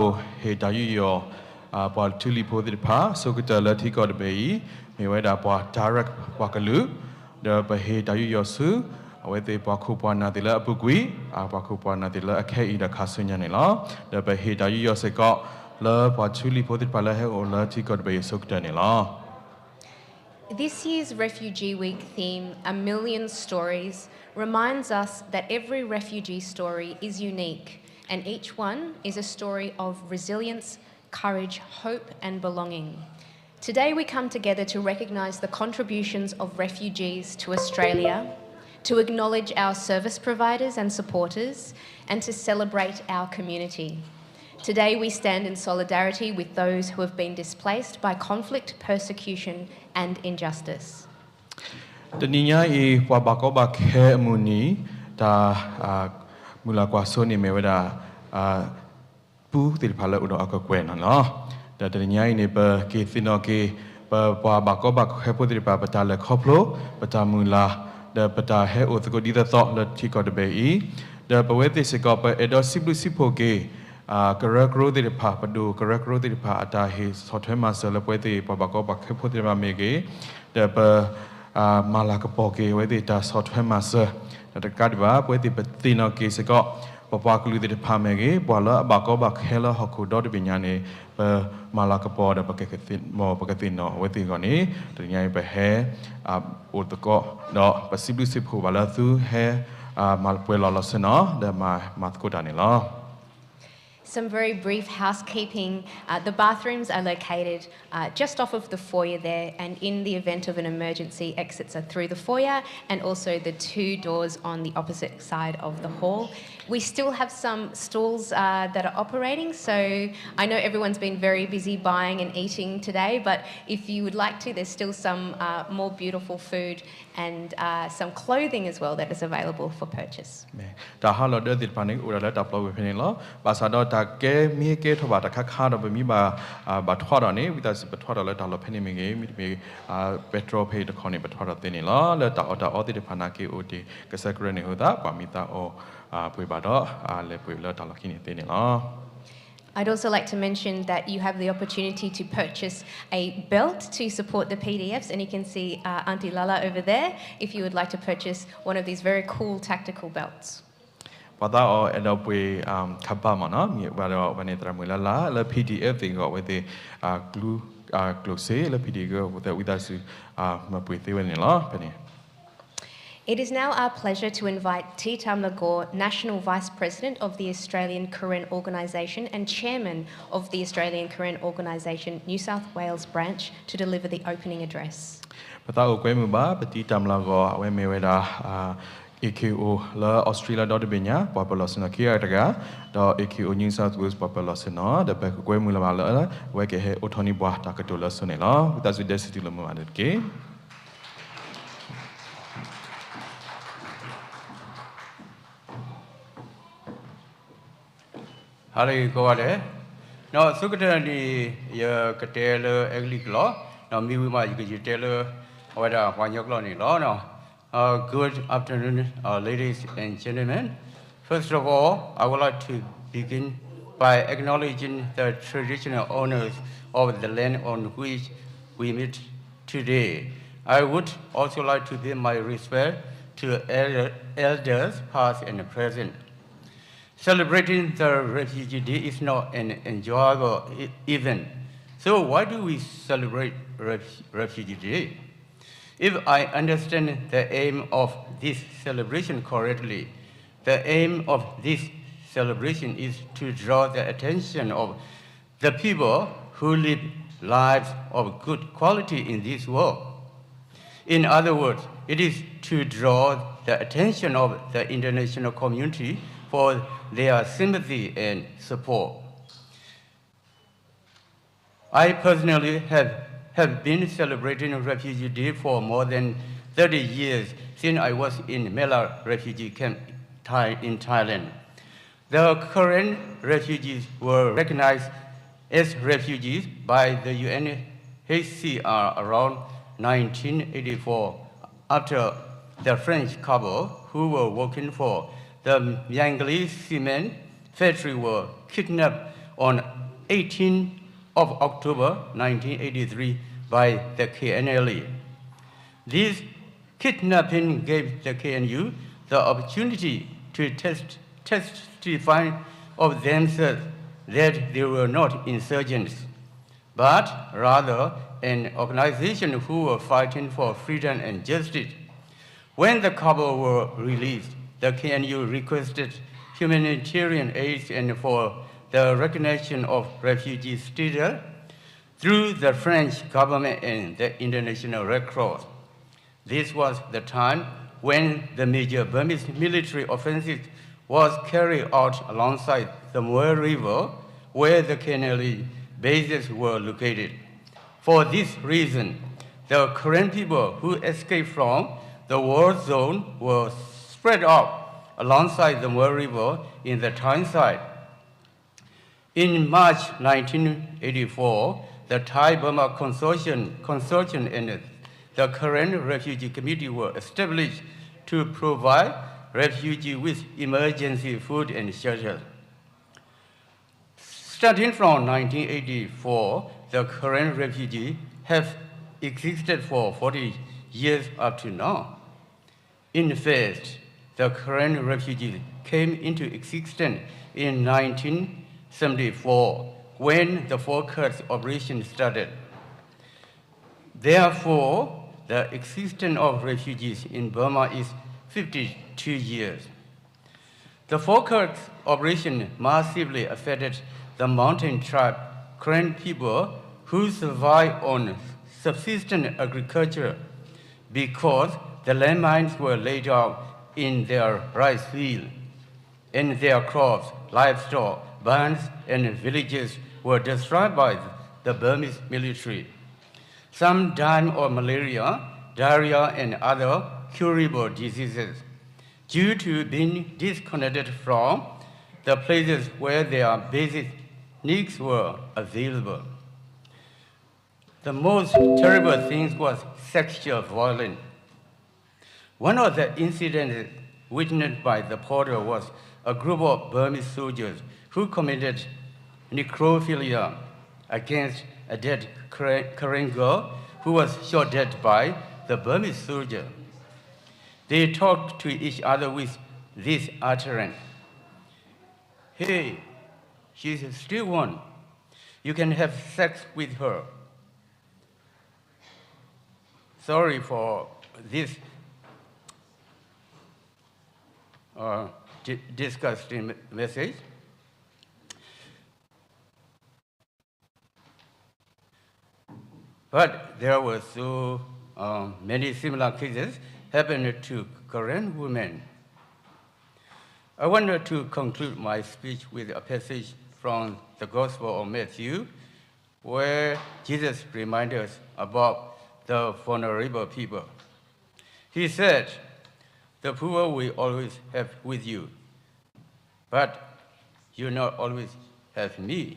he dayu bwa tuli po the pa so good lati got be me weda bwa direct wakalu the ba he dayu yo su away the bwa ku bwa na de la bugui bwa ku bwa na de la akhe ida khasunya ne la the ba he dayu yo se got la bwa tuli po the pa la he o lati got be so good ne la. This year's Refugee Week theme, A Million Stories, reminds us that every refugee story is unique and each one is a story of resilience, courage, hope and belonging. Today we come together to recognise the contributions of refugees to Australia, to acknowledge our service providers and supporters, and to celebrate our community. Today we stand in solidarity with those who have been displaced by conflict, persecution and injustice. The niya I wabako bakhe muni da mula kwasoni meweda pu tilpala udo akakwen no da the niya I ba ke fino ke ba wabako bakhe putilpa batale khoplo batamula da bata he utko di the thought la tiko de be da bawete se ko ba edo sibu sipo ke Karakro the Papadu, Karakro the Pa Atahi, Sotema celebrate Babako Bakaputima Mege, the Malakapoke, where they does Sotema Sir, the Kadva, where the Patina case got Papakulu the Pamege, Bola, Bakobak, Hella, Hokudo, Binyane, Malakapo, the Pakatin, more Pacatino, where they gone, the Yai Behe, Utako, no, Pasibu Sipu Valathu, Hair, Malpuela Losena, the Mathkodanila. Some very brief housekeeping. The bathrooms are located just off of the foyer there, and in the event of an emergency, exits are through the foyer and also the two doors on the opposite side of the hall. We still have some stalls that are operating, so I know everyone's been very busy buying and eating today, but if you would like to, there's still some more beautiful food and some clothing as well that is available for purchase. Ke mi ke thoba ta kha da mi ba thwa da ne with us ba thwa da la da lo phani mi ge mi petrol pay da khone ba thwa da tin ni la la ta o ti de phana ke o ti ka sakre ne ho da pa mi ta o pwe ba do le pwe la ta lo kini tin ni la. I'd also like to mention that you have the opportunity to purchase a belt to support the PDFs, and you can see Auntie Lala over there if you would like to purchase one of these very cool tactical belts. Pada o edope kapa mana mi wala vanitra mulala la PDF thing got with the glue close la PDF with us mapwe thewen la penny. It is now our pleasure to invite T. Tamlagore, National Vice President of the Australian Karen Organisation and Chairman of the Australian Karen Organisation New South Wales branch, to deliver the opening address. Pada o kwemuba T. Tamlagore we meweda AKO la Australia dot benya population kia daga do AKO New South Wales population no the back kwe mula la we ke he othoni bwa ta ka to la sone la that's with the city lo mo adet ke. Hari ko ale no sukata ni ya katelo agli lo no mi ma yi telo wada hwanyok lo ni lo no. Good afternoon, ladies and gentlemen. First of all, I would like to begin by acknowledging the traditional owners of the land on which we meet today. I would also like to pay my respect to elders past and present. Celebrating the Refugee Day is not an enjoyable event. So why do we celebrate Refugee Day? If I understand the aim of this celebration correctly, the aim of this celebration is to draw the attention of the people who live lives of good quality in this world. In other words, it is to draw the attention of the international community for their sympathy and support. I personally have been celebrating Refugee Day for more than 30 years since I was in Mela refugee camp in Thailand. The current refugees were recognized as refugees by the UNHCR around 1984 after the French couple who were working for the Myangali cement factory were kidnapped on 18th of October 1983 by the KNLA. This kidnapping gave the KNU the opportunity to testify of themselves that they were not insurgents, but rather an organization who were fighting for freedom and justice. When the couple were released, the KNU requested humanitarian aid and for the recognition of refugee status through the French government and the International Red Cross. This was the time when the major Burmese military offensive was carried out alongside the Moe River, where the KNLA bases were located. For this reason, the Karen people who escaped from the war zone were spread out alongside the Moe River in the Thai side. In March 1984, the Thai-Burma Consortium and the Karen Refugee Committee were established to provide refugees with emergency food and shelter. Starting from 1984, the Karen refugees have existed for 40 years up to now. In fact, the Karen refugees came into existence in 1974 when the focus operation started. Therefore, the existence of refugees in Burma is 52 years. The focus operation massively affected the mountain tribe Karen people who survive on subsistence agriculture because the landmines were laid out in their rice field, and their crops, livestock, barns, and villages were destroyed by the Burmese military. Some died of malaria, diarrhea, and other curable diseases due to being disconnected from the places where their basic needs were available. The most terrible thing was sexual violence. One of the incidents witnessed by the porter was a group of Burmese soldiers who committed necrophilia against a dead Karen girl who was shot dead by the Burmese soldier. They talked to each other with this utterance: "Hey, she's still one. You can have sex with her." Sorry for this disgusting message. But there were so many similar cases happened to Karen women. I wanted to conclude my speech with a passage from the Gospel of Matthew, where Jesus reminds us about the vulnerable people. He said, "The poor will always have with you, but you not always have me.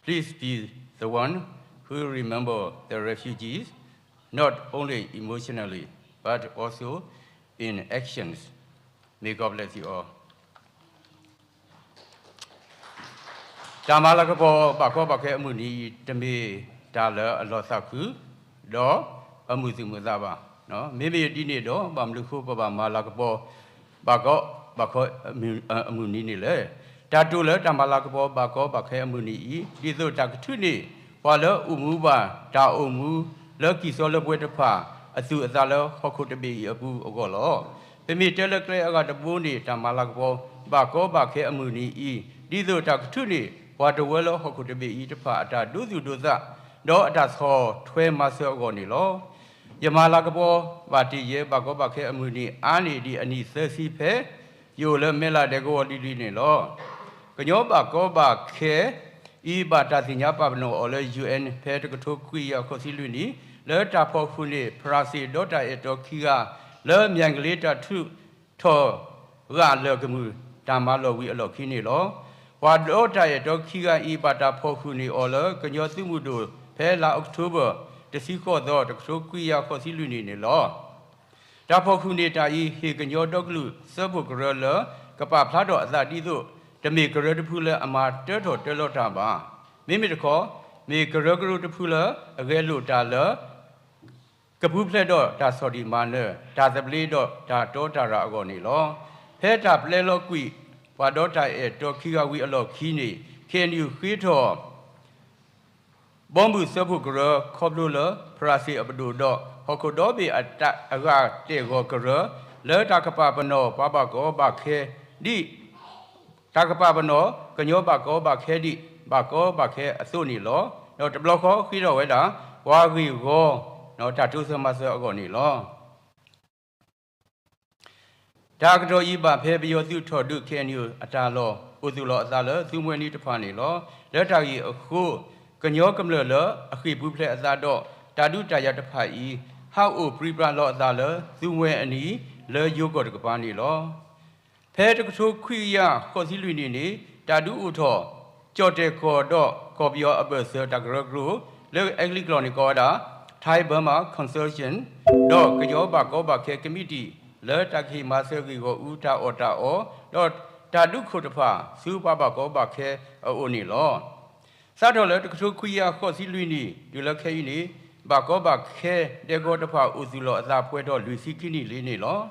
Please be the one who remember the refugees, not only emotionally, but also in actions." May God bless you all. Tamalakapo bako bake amuni tame tala alosaku do amuzimuzaba. No, maybe dini do bamluku baba malakapo bako amuni nile. Tatula tamalakapo bako bake amuni dizo takutuni wala umuba ta umu lucky solo buetapa asu azalo hokotabi abu ogolo. Pemi telekle agadabuni tamalakapo bako bake amuni dizo takutuni Wadawelo hokotabi itapa ata duzu doza do ataso twe maso gonilo. Yamalakapo bati ye bako bake amuni ani di ani sesi pe yola mela dego didi nilo. Kanyo bako bake bata sinya pabno ole UN pe to kuya kosiluni le tapo funi prasi dota eto kiga le myangleta tu to ra le gamu tamalo wi alo kini lo. Wadota eto kiga bata pokuni ole kanyo tumudo pe la October the siko do to kuya kosiluni nilo. Tapokuni ta he kanyo doglu sabu grolo kapa plado azadizo to make a red puller a martyr to telotaba. Mimi the call, make a regular to puller, a velu dollar, Kapupledo, that's for the manner, that's the bledo, that daughter agony law. Pet up lelo qui, Padota et Tokia we allo kini, can you quit or Bombu sepulchre, cobula, prasi abdudo, hokodobi at aga te gokere, le takapapano, babago, bakhe, di takapapano, canyo bako, bakhe di, bako, bakhe, asuni law, no the bloco, hero weda, wagi go. No tattoo some master agony law. Dagdo iba pebe yo su to do can you atalo, uzulo azala, sumo need to pani law, let I a who, can yo come lula, a creep play azado, tadu tayat pai, how o pre-brand law azala, sumo any, le you go to pani law. Pet to quia, cosilini, tadu uto, jote cordo, copio aberser dagro, le egli clonicoda. Thai Burma Consortium, Dog Kayoba Goba K Committee, Lertaki Masagi go Uta Ota O, Dot Tadu Kutapa, Su Baba Goba K Oni Law. Saddle to Kuya Cosilini, Dulacini, Bagoba K, Degotapa Uzulo Zapuedo, Lusikini Lini Law.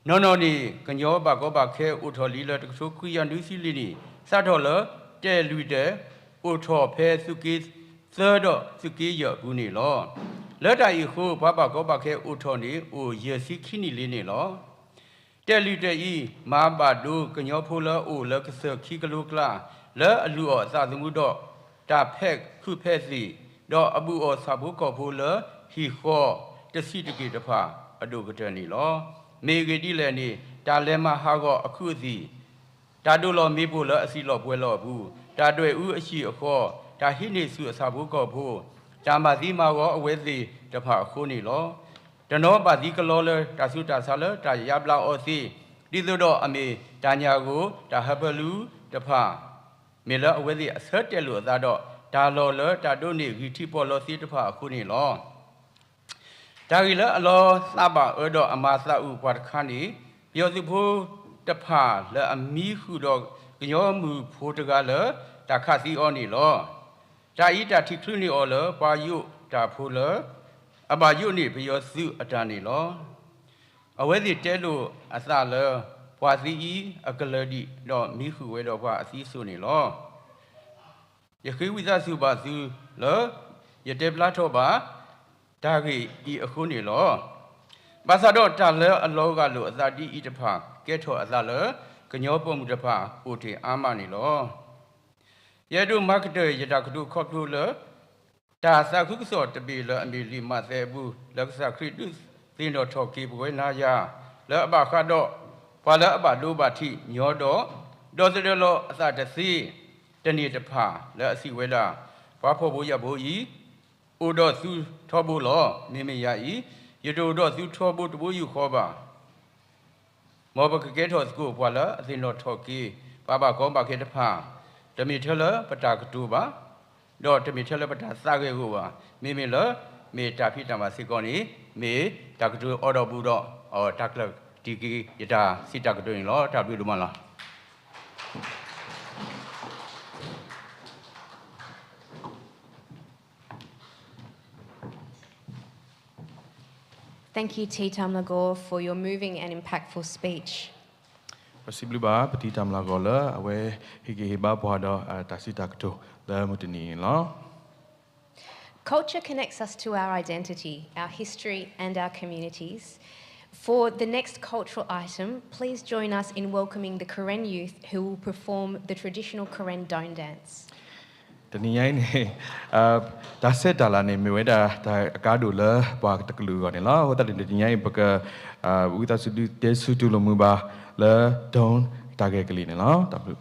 Non only Kanyoba Goba K Utolila to Kuya Lusilini, Saddle, De Lude, Uto Pe Sukis. Third, Sukiya Buni law. Let I who Papa Gobake Utoni, O Yesikini Lini law. Tell you the E, Mabadu, Kanyopula, O Lurkser Kikalukla, Le Alu Sazamudo, Da Peg, Kupesi, Do Abu or Sabuko Pula, he ho, the city gate apa, Adukatani law. Megidilani, Dalema Hago Akuzi, Dadulo Mibula, Asilo Buelo Bu, Dadwe Uashi of four. Tahini su sabuko pu, Tamazima with the Pakuni law. The no Bazikalola, Tasuta Sala, Tayabla Osi, Dizudo Ami, Tanyago, Tahabalu, the Pa. Miller with the Sertelu Zado, Talola, Taduni, Vitipolo Sitapa Kuni law. Tagila law, Saba, Urdo, Amasa Upatkani, Yosipu, the Pa, the Ami Hudog, Yomu, Portugal, Takasi Oni law. Taita Ticluni Ola, Bayu, Tapula, Abayuni, Piosu, Atani law. Away the Telu, Asala, Wazi, a Galadi, no, Mihu, Wedo, Suni law. Yaki with us, Bazu, lo, Yadeblatoba, Tagi, E. Akuni law. Basado Tala, a Logalu, Zadi, Itapa, Geto Azala, Kanyopo Mudapa, Uti, Amani law. Yadu marketer Yadaku Copula, Tasakuso to be la Mili Masebu, Laxacridus, Tino Toki, Buenaya, La Bacado, Pala Badu Bati, Nyodo, Dozelo Satasi, Teni the Pa, La Siwela, Papa Buyabui, Udo Su Tobulo, Mimi Yai, Yudo Su Tobu to Buyu Koba. Mobakageto school, Pala, Tino Toki, Baba Gomba Ketapa. The Mitella, Patakatuba, Dot Mitella Patasagua, Mimilla, me Tapita Masigoni, me Takatu Odo Budo, or Takla Tiki Yata, Sitakatu in law, Tabudumala. Thank you, Titam Lagor, for your moving and impactful speech. Pasibluba, Petit Amlagola, away Higiba Boado, Tasitakto, the Mutini law. Culture connects us to our identity, our history, and our communities. For the next cultural item, please join us in welcoming the Karen youth who will perform the traditional Karen Don dance. Taniain, Tasset Dalani, Mueda, Gadula, Bak the Glu on a law, that in the Niai Baka, with us to do Desutulumuba. Le don tagekalini la tabu.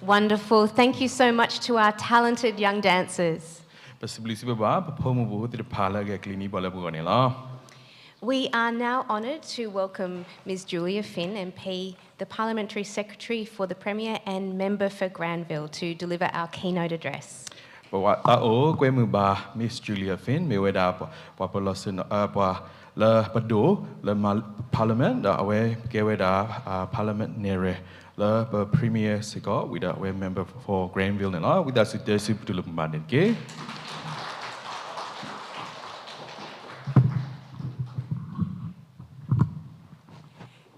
Wonderful. Thank you so much to our talented young dancers. We are now honoured to welcome Ms Julia Finn, MP, the Parliamentary Secretary for the Premier and Member for Granville, to deliver our keynote address. Miss Julia Finn, le Bado, le Parliament, away Geweda Parliament Nere, le Premier Sigo, with a member for Granville and all, with us to look at it.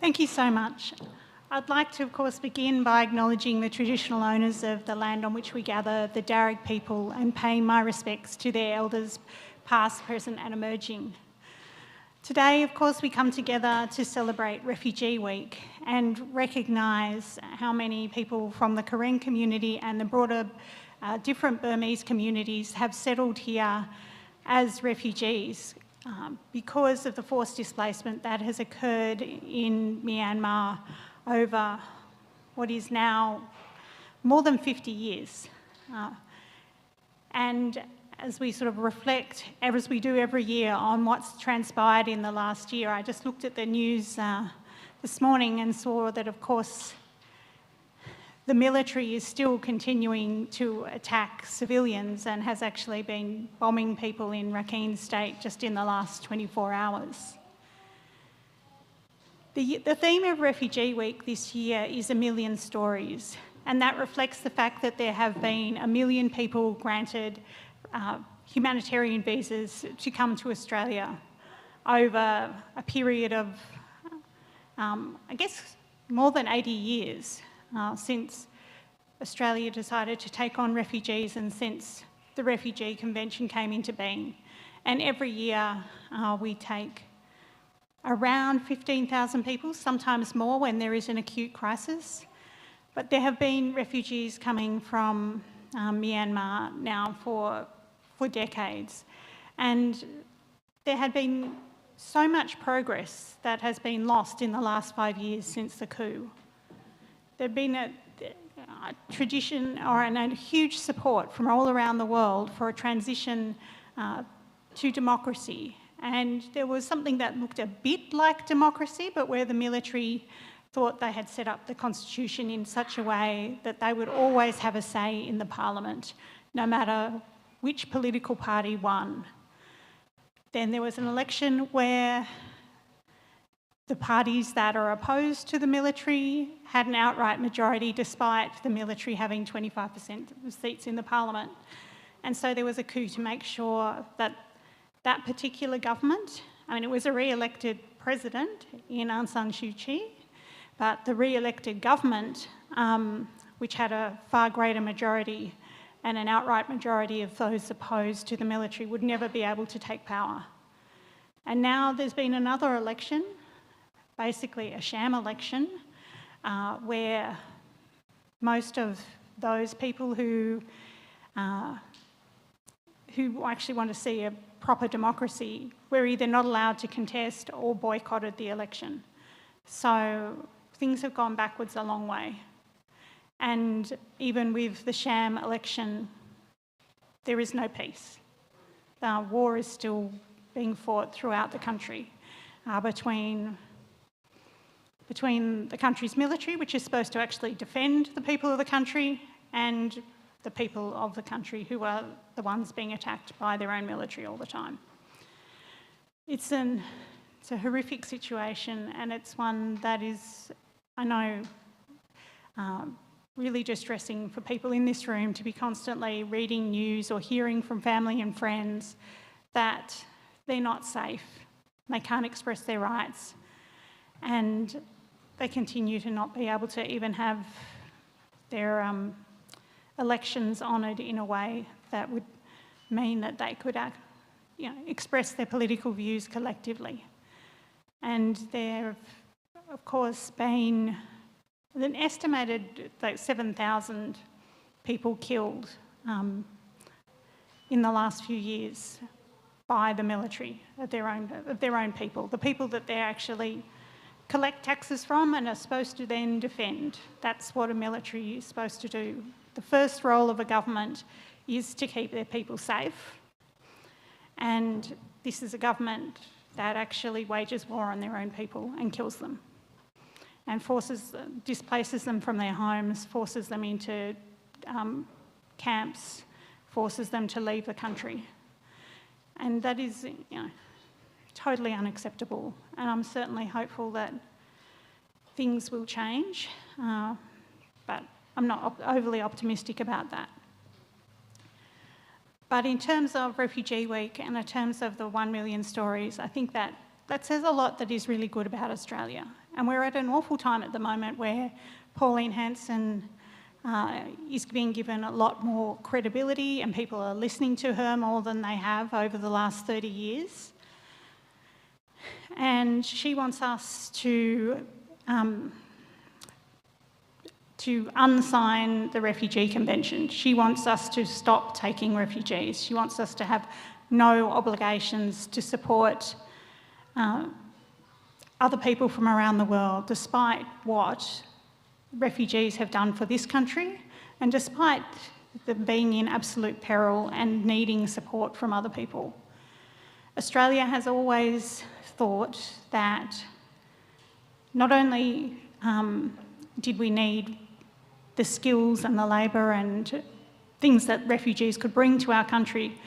Thank you so much. I'd like to, of course, begin by acknowledging the traditional owners of the land on which we gather, the Darug people, and paying my respects to their elders, past, present and emerging. Today, of course, we come together to celebrate Refugee Week and recognise how many people from the Karen community and the broader different Burmese communities have settled here as refugees because of the forced displacement that has occurred in Myanmar over what is now more than 50 years. And as we sort of reflect, as we do every year, on what's transpired in the last year, I just looked at the news this morning and saw that, of course, the military is still continuing to attack civilians and has actually been bombing people in Rakhine State just in the last 24 hours. The theme of Refugee Week this year is 1 million stories, and that reflects the fact that there have been 1 million people granted humanitarian visas to come to Australia over a period of, I guess, more than 80 years since Australia decided to take on refugees and since the Refugee Convention came into being. And every year we take around 15,000 people, sometimes more when there is an acute crisis. But there have been refugees coming from Myanmar now for decades. And there had been so much progress that has been lost in the last 5 years since the coup. There had been a tradition or a huge support from all around the world for a transition to democracy. And there was something that looked a bit like democracy, but where the military thought they had set up the constitution in such a way that they would always have a say in the parliament, no matter which political party won. Then there was an election where the parties that are opposed to the military had an outright majority despite the military having 25% of the seats in the parliament. And so there was a coup to make sure that that particular government, I mean, it was a re-elected president in Aung San Suu Kyi, but the re-elected government, which had a far greater majority and an outright majority of those opposed to the military, would never be able to take power. And now there's been another election, basically a sham election, where most of those people who actually want to see a proper democracy were either not allowed to contest or boycotted the election. So things have gone backwards a long way. And even with the sham election, there is no peace. The war is still being fought throughout the country between the country's military, which is supposed to actually defend the people of the country, and the people of the country who are the ones being attacked by their own military all the time. It's a horrific situation, and it's one that is, I know, really distressing for people in this room to be constantly reading news or hearing from family and friends that they're not safe, they can't express their rights, and they continue to not be able to even have their elections honoured in a way that would mean that they could express their political views collectively. And there have, of course, been an estimated 7,000 people killed in the last few years by the military of their own people, the people that they're actually collect taxes from and are supposed to then defend. That's what a military is supposed to do. The first role of a government is to keep their people safe. And this is a government that actually wages war on their own people and kills them and displaces them from their homes, forces them into camps, forces them to leave the country. And that is, totally unacceptable. And I'm certainly hopeful that things will change, but I'm not overly optimistic about that. But in terms of Refugee Week and in terms of the 1 million stories, I think that says a lot that is really good about Australia. And we're at an awful time at the moment where Pauline Hanson is being given a lot more credibility and people are listening to her more than they have over the last 30 years. And she wants us to unsign the Refugee Convention. She wants us to stop taking refugees. She wants us to have no obligations to support other people from around the world, despite what refugees have done for this country and despite them being in absolute peril and needing support from other people. Australia has always thought that not only did we need the skills and the labour and things that refugees could bring to our country,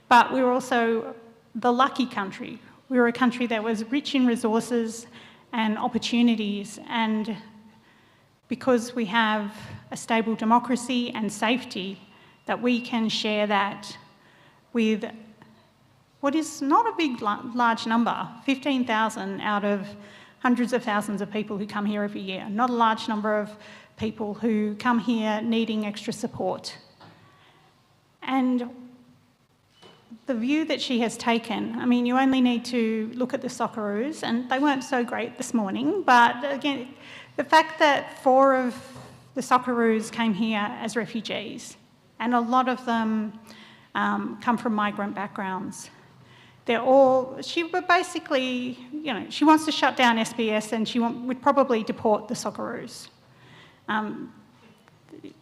but we were also the lucky country. We were a country that was rich in resources and opportunities, and because we have a stable democracy and safety, that we can share that with what is not a big, large number, 15,000 out of hundreds of thousands of people who come here every year. Not a large number of people who come here needing extra support. And the view that she has taken, I mean, you only need to look at the Socceroos, and they weren't so great this morning, but again, the fact that 4 of the Socceroos came here as refugees, and a lot of them come from migrant backgrounds. She basically, she wants to shut down SBS and she would probably deport the Socceroos.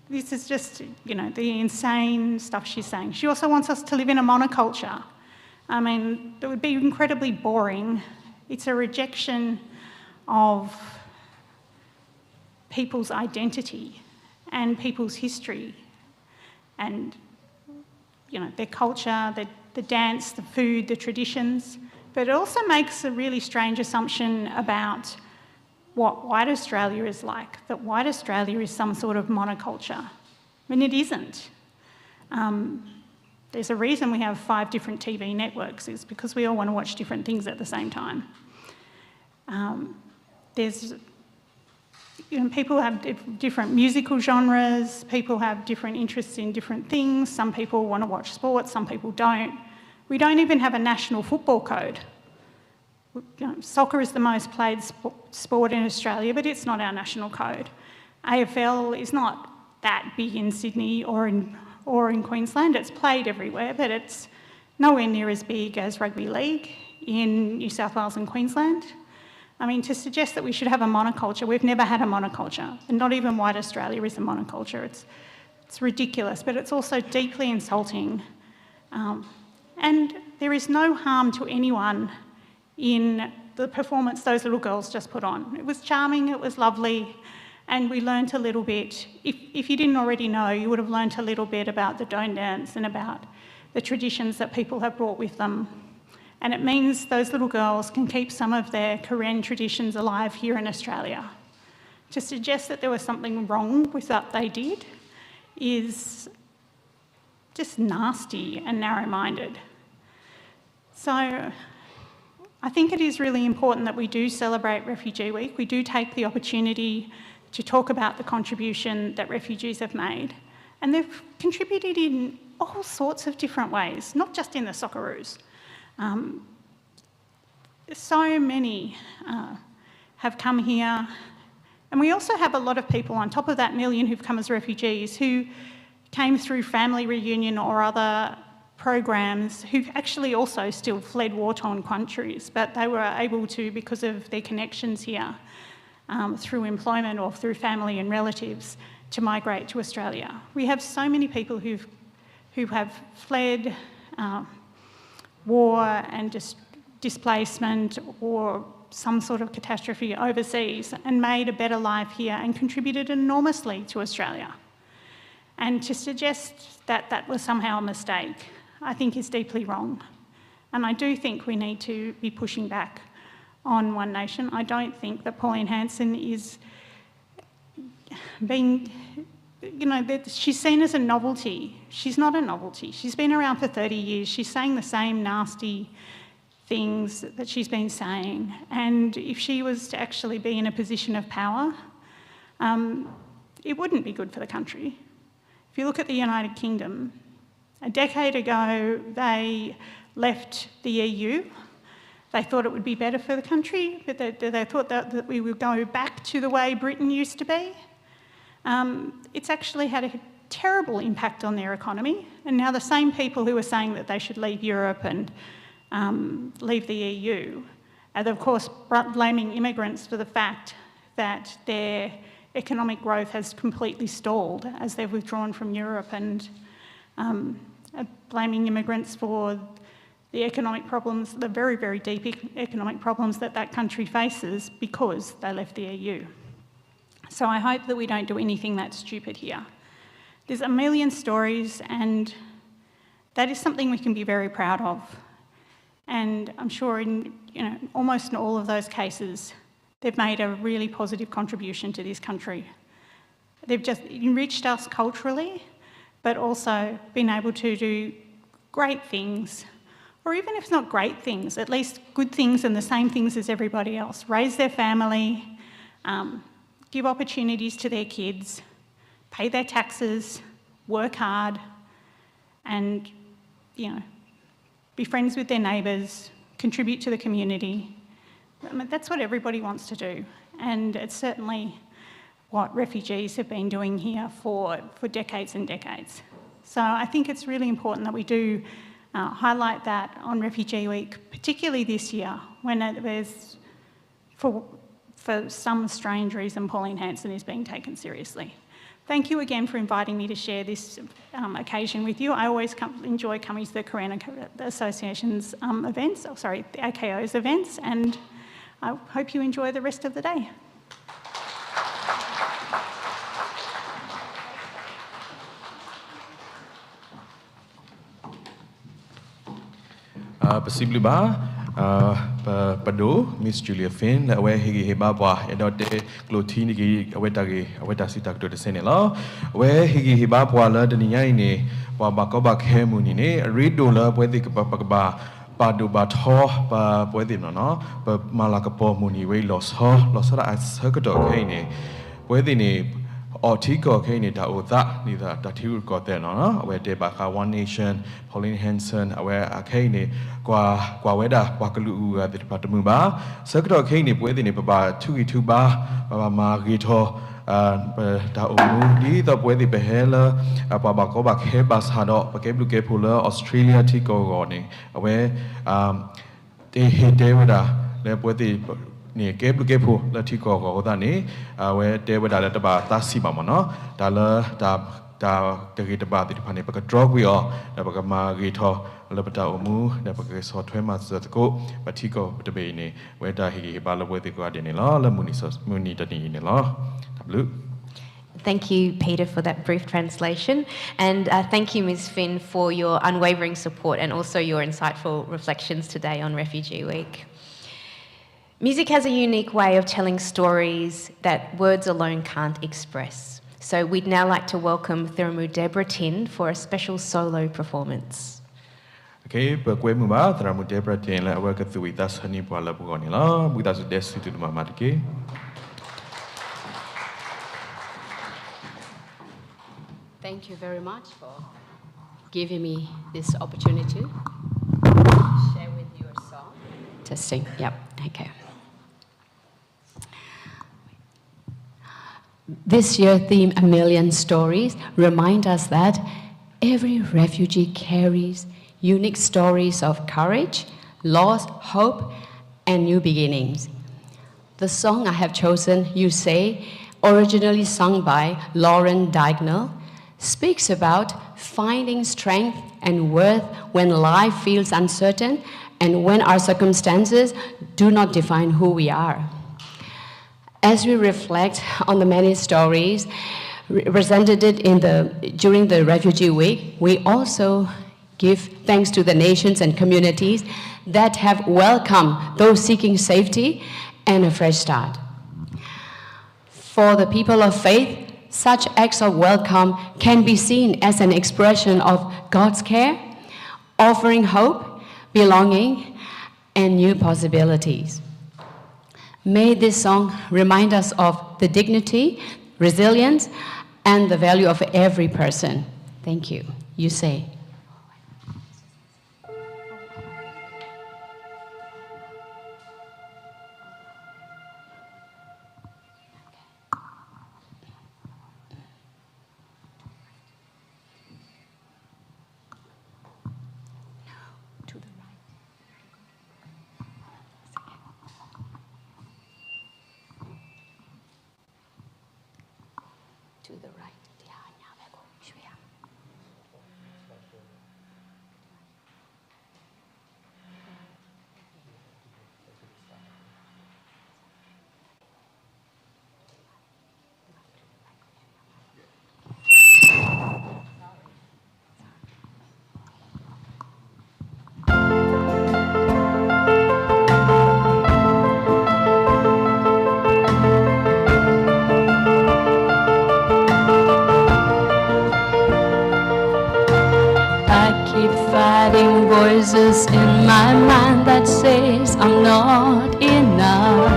This is just, the insane stuff she's saying. She also wants us to live in a monoculture. I mean, it would be incredibly boring. It's a rejection of people's identity and people's history and, their culture, the dance, the food, the traditions. But it also makes a really strange assumption about what white Australia is like, that white Australia is some sort of monoculture. I mean, it isn't. There's a reason we have 5 different TV networks, is because we all want to watch different things at the same time. People have different musical genres, people have different interests in different things. Some people want to watch sports, some people don't. We don't even have a national football code. Soccer is the most played sport in Australia, but it's not our national code. AFL is not that big in Sydney or in Queensland. It's played everywhere, but it's nowhere near as big as rugby league in New South Wales and Queensland. I mean, to suggest that we should have a monoculture, we've never had a monoculture, and not even white Australia is a monoculture. It's ridiculous, but it's also deeply insulting. And there is no harm to anyone in the performance those little girls just put on. It was charming, it was lovely, and we learnt a little bit. If you didn't already know, you would have learnt a little bit about the Doan dance and about the traditions that people have brought with them. And it means those little girls can keep some of their Karen traditions alive here in Australia. To suggest that there was something wrong with what they did is just nasty and narrow-minded. So I think it is really important that we do celebrate Refugee Week. We do take the opportunity to talk about the contribution that refugees have made. And they've contributed in all sorts of different ways, not just in the Socceroos. So many have come here, and we also have a lot of people on top of that 1 million who've come as refugees who came through family reunion or other programs who actually also still fled war-torn countries, but they were able to, because of their connections here, through employment or through family and relatives, to migrate to Australia. We have so many people who have fled war and displacement or some sort of catastrophe overseas and made a better life here and contributed enormously to Australia. And to suggest that that was somehow a mistake, I think is deeply wrong. And I do think we need to be pushing back on One Nation. I don't think that Pauline Hanson is being, she's seen as a novelty. She's not a novelty. She's been around for 30 years. She's saying the same nasty things that she's been saying. And if she was to actually be in a position of power, it wouldn't be good for the country. If you look at the United Kingdom, a decade ago they left the EU. They thought it would be better for the country, but they thought that we would go back to the way Britain used to be. It's actually had a terrible impact on their economy, and now the same people who are saying that they should leave Europe and leave the EU are of course blaming immigrants for the fact that their economic growth has completely stalled as they've withdrawn from Europe, and blaming immigrants for the economic problems, the very, very deep economic problems that that country faces because they left the EU. So I hope that we don't do anything that stupid here. There's a million stories, and that is something we can be very proud of. And I'm sure in almost in all of those cases, they've made a really positive contribution to this country. They've just enriched us culturally, but also been able to do great things, or even if it's not great things, at least good things and the same things as everybody else. Raise their family, give opportunities to their kids, pay their taxes, work hard, and be friends with their neighbours, contribute to the community. I mean, that's what everybody wants to do, and it's certainly what refugees have been doing here for decades and decades. So I think it's really important that we do highlight that on Refugee Week, particularly this year, when there's, for some strange reason, Pauline Hanson is being taken seriously. Thank you again for inviting me to share this occasion with you. I always enjoy coming to the Korean Association's events, the AKO's events, and I hope you enjoy the rest of the day. Possibly Pado, Miss Julia Finn, where he baba, and not the glotini, aweta sitak to the Senela, where he baba, the Niaine, Wabakoba Hemunine, read dollar, where the Papa. Padu Bato, Puedino, but Malakapo Muni, we lost her as Circuito Kane, Puedini, or Tico Kane, that neither that he got there, no, where they back One Nation, Pauline Hanson, where a Kane, Guaweda, Wakalu, the Patamuba, Circuito Kane, Puedini, Baba, Tuba, Baba Margito. Di the Puedi Behela, Babakoba Hebas Hado, Bakebluke Puller, Australia Tico Goni, where they hit Davida, the Puedi near Geblukepu, the Tico Godani, where Davida at about Tasibamano, Dala, the Gita the Panipaka drug we are, the Bagama Gito, Labata Umu, the Bagas or Twemas that go, but Tico the Bene, where he bala with the guardian in law, the Munitani in law. Thank you, Peter, for that brief translation. And thank you, Ms. Finn, for your unwavering support and also your insightful reflections today on Refugee Week. Music has a unique way of telling stories that words alone can't express. So we'd now like to welcome Thiramu Deborah Tin for a special solo performance. Okay, but we move out, Thiramu Deborah Tin, I work with us, Honey Pala Bugonila, with us, Desi to the Mamatiki. Thank you very much for giving me this opportunity to share with you a song. Testing, yep, okay. This year's theme, A Million Stories, remind us that every refugee carries unique stories of courage, loss, hope, and new beginnings. The song I have chosen, You Say, originally sung by Lauren Diagonal, speaks about finding strength and worth when life feels uncertain and when our circumstances do not define who we are. As we reflect on the many stories presented during the Refugee Week, we also give thanks to the nations and communities that have welcomed those seeking safety and a fresh start. For the people of faith, such acts of welcome can be seen as an expression of God's care, offering hope, belonging, and new possibilities. May this song remind us of the dignity, resilience, and the value of every person. Thank you. You say. To the right. Fighting voices in my mind that says I'm not enough.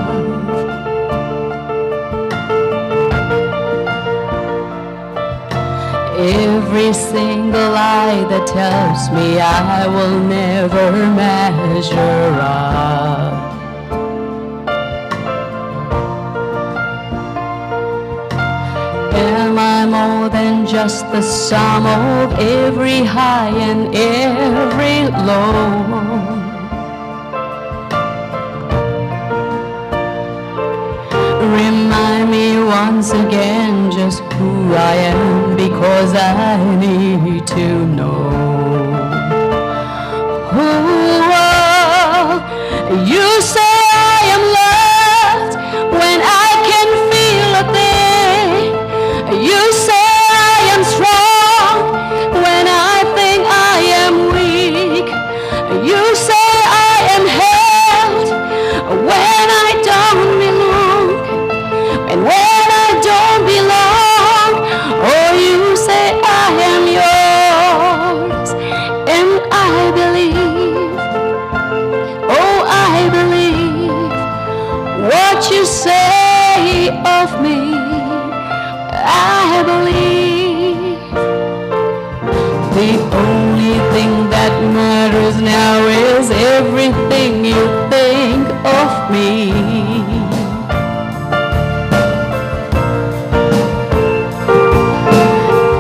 Every single lie that tells me I will never measure up. Am I more than just the sum of every high and every low? Remind me once again just who I am, because I need to know. Oh, you say I am loved when I can feel a thing. You say I am strong when I think I am weak. You say I am held when I don't belong. And when I don't belong, oh, you say I am yours. And I believe, oh, I believe what you say of me. I believe the only thing that matters now is everything you think of me.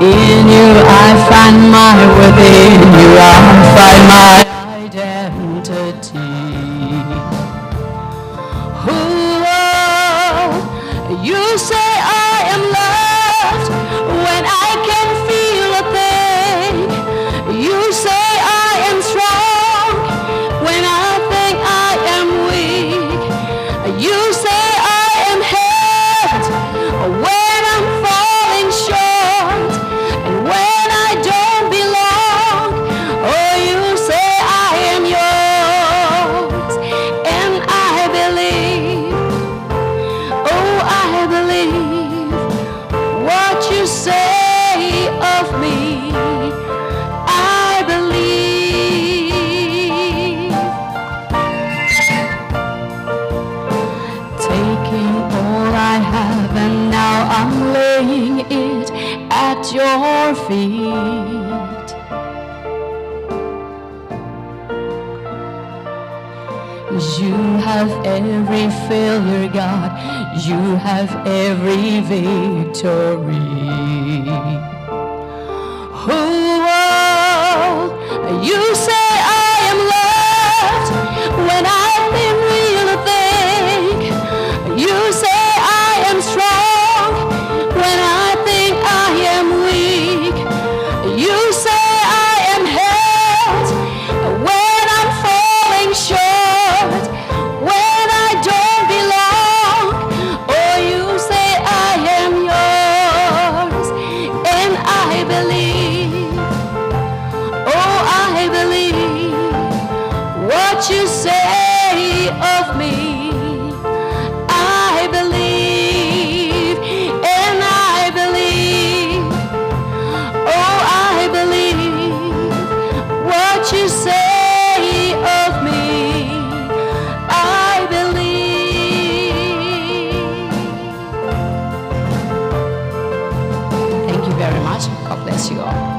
In you I find my within you I find my identity. Oh, you say I am loved when I can feel a thing. You say I am strong when I think I am weak. You say I am held when I'm falling short. And when I don't belong, oh, you say I am yours. And I believe, oh, I believe what you say of me. I believe. Taking all I have and now I'm laying it at your feet. You have every failure, God. You have every victory. Oh, you say of me. I believe, and I believe, oh, I believe what you say of me. I believe. Thank you very much. God bless you all.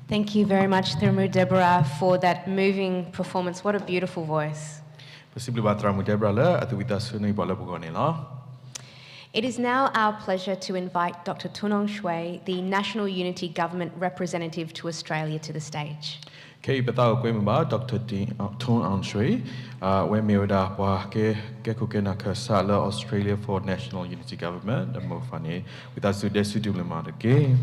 Thank you very much, Thirmu Deborah, for that moving performance. What a beautiful voice. It is now our pleasure to invite Dr. Tunong Shui, the National Unity Government representative to Australia, to the stage. Okay, betau koe mba Dr. Thon Anshui, we mewda pa ke kukena ke sala Australia for National Unity Government dan mo fani kita sudah lema de ke.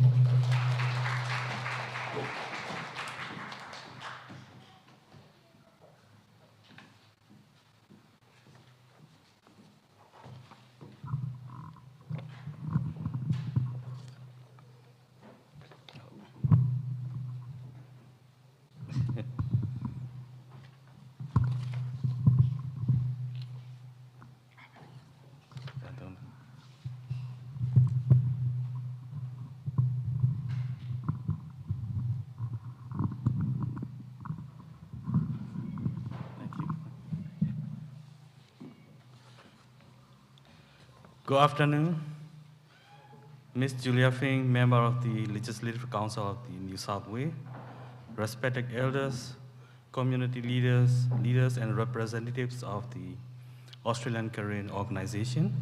Good afternoon, Ms. Julia Fink, member of the Legislative Council of the New South Wales, respected elders, community leaders and representatives of the Australian Korean Organization,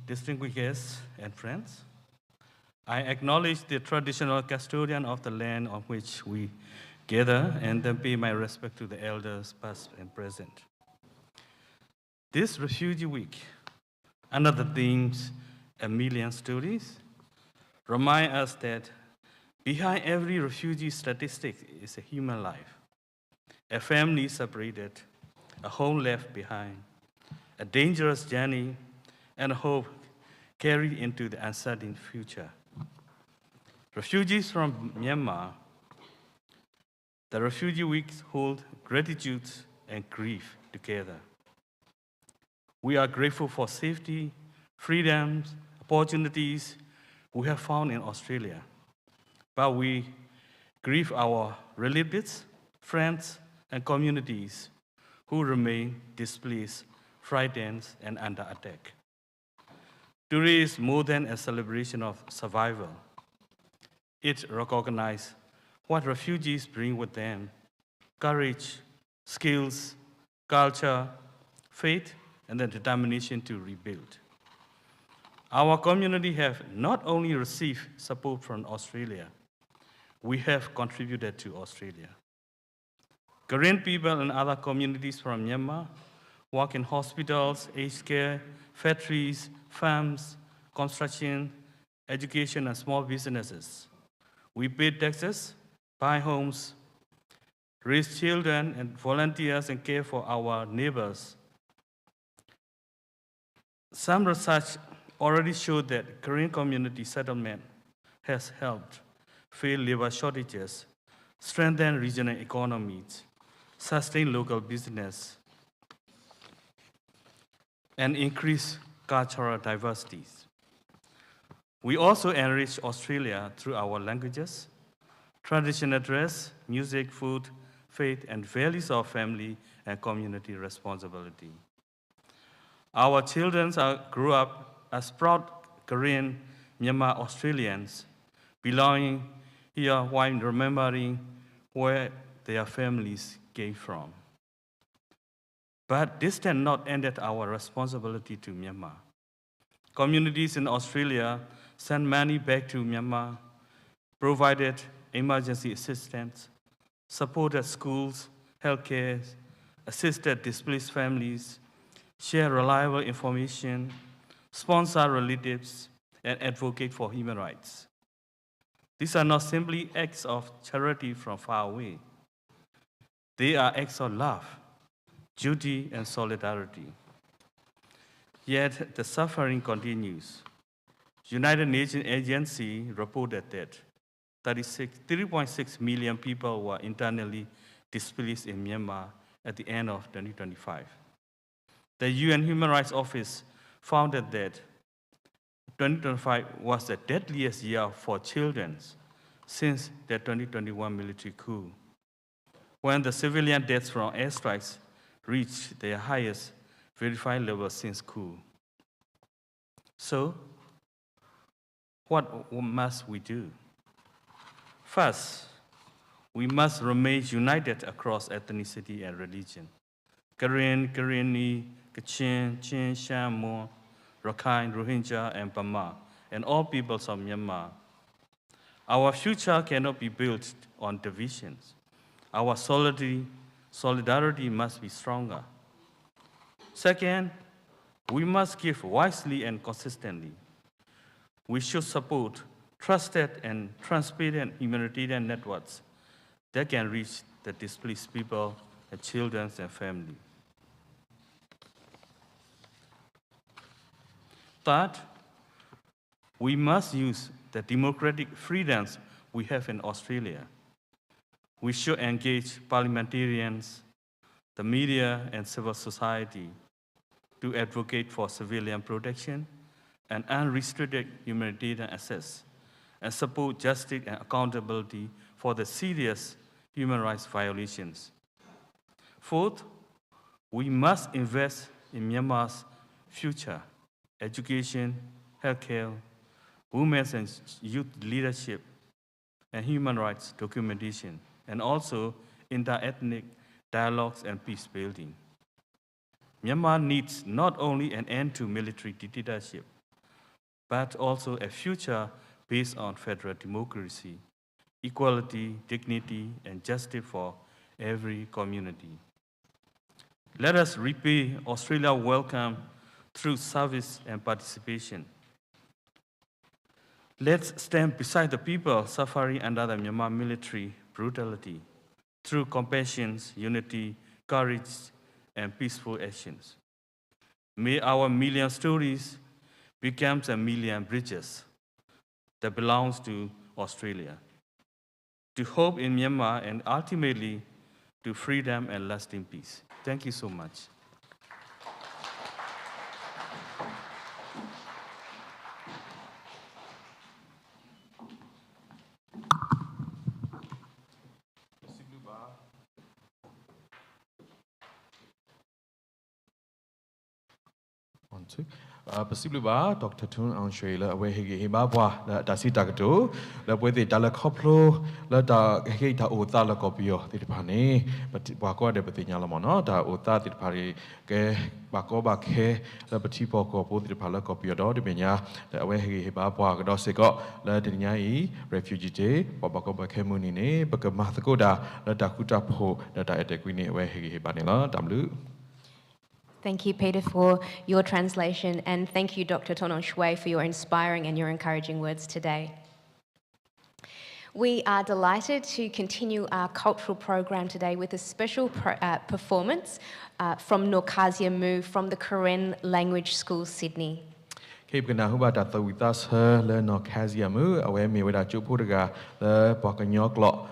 distinguished guests and friends. I acknowledge the traditional custodian of the land on which we gather and then pay my respect to the elders past and present. This Refugee Week, under the themes A Million Stories, remind us that behind every refugee statistic is a human life, a family separated, a home left behind, a dangerous journey, and a hope carried into the uncertain future. Refugees from Myanmar, the Refugee Weeks hold gratitude and grief together. We are grateful for safety, freedoms, opportunities we have found in Australia, but we grieve our relatives, friends, and communities who remain displaced, frightened, and under attack. Today is more than a celebration of survival. It recognizes what refugees bring with them: courage, skills, culture, faith, and the determination to rebuild. Our community have not only received support from Australia, we have contributed to Australia. Korean people and other communities from Myanmar work in hospitals, aged care, factories, farms, construction, education, and small businesses. We pay taxes, buy homes, raise children, and volunteers and care for our neighbors. Some research already showed that Korean community settlement has helped fill labor shortages, strengthen regional economies, sustain local business, and increase cultural diversity. We also enrich Australia through our languages, traditional dress, music, food, faith, and values of family and community responsibility. Our children grew up as proud Korean Myanmar Australians, belonging here while remembering where their families came from. But this did not end at our responsibility to Myanmar. Communities in Australia sent money back to Myanmar, provided emergency assistance, supported schools, healthcare, assisted displaced families, share reliable information, sponsor relatives, and advocate for human rights. These are not simply acts of charity from far away. They are acts of love, duty, and solidarity. Yet the suffering continues. United Nations Agency reported that 3.6 million people were internally displaced in Myanmar at the end of 2025. The UN Human Rights Office found that 2025 was the deadliest year for children since the 2021 military coup, when the civilian deaths from airstrikes reached their highest verified level since coup. So, what must we do? First, we must remain united across ethnicity and religion. Karen, Karenni, Kachin, Chin, Sham, Mon, Rakhine, Rohingya, and Burma, and all peoples of Myanmar. Our future cannot be built on divisions. Our solidarity must be stronger. Second, we must give wisely and consistently. We should support trusted and transparent humanitarian networks that can reach the displaced people, and children and families. Third, we must use the democratic freedoms we have in Australia. We should engage parliamentarians, the media, and civil society to advocate for civilian protection and unrestricted humanitarian access, and support justice and accountability for the serious human rights violations. Fourth, we must invest in Myanmar's future, education, healthcare, women's and youth leadership, and human rights documentation, and also inter-ethnic dialogues and peace building. Myanmar needs not only an end to military dictatorship, but also a future based on federal democracy, equality, dignity, and justice for every community. Let us repay Australia's welcome through service and participation. Let's stand beside the people suffering under the Myanmar military brutality through compassion, unity, courage, and peaceful actions. May our million stories become a million bridges that belongs to Australia, to hope in Myanmar, and ultimately to freedom and lasting peace. Thank you so much. One, two. Pasibluba, Dr. Tun Anshuela, away Hibabwa, Dasi Dagdo, the way the Dalakoplo, let the Heta Uta la copio, the Pani, but Bako de Petialamona, the Uta, the Pari, Bakoba Ke, the Petipo Copo, the Palacopio, the Benya, the away Hibabwa, Dosico, the Dinyai, Refugee Day, Babakoba Kemunine, Bakamathgoda, the Dakuta Po, the Diatequini, away Hibanilla, Damlu. Thank you, Peter, for your translation, and thank you, Dr. Tonon Shui, for your inspiring and your encouraging words today. We are delighted to continue our cultural program today with a special performance from Norcasia Mu from the Karen Language School, Sydney. Keep gonna huba that with us her learn Norcasia Mu, away me with a Jupurga, the Pocanyoklo,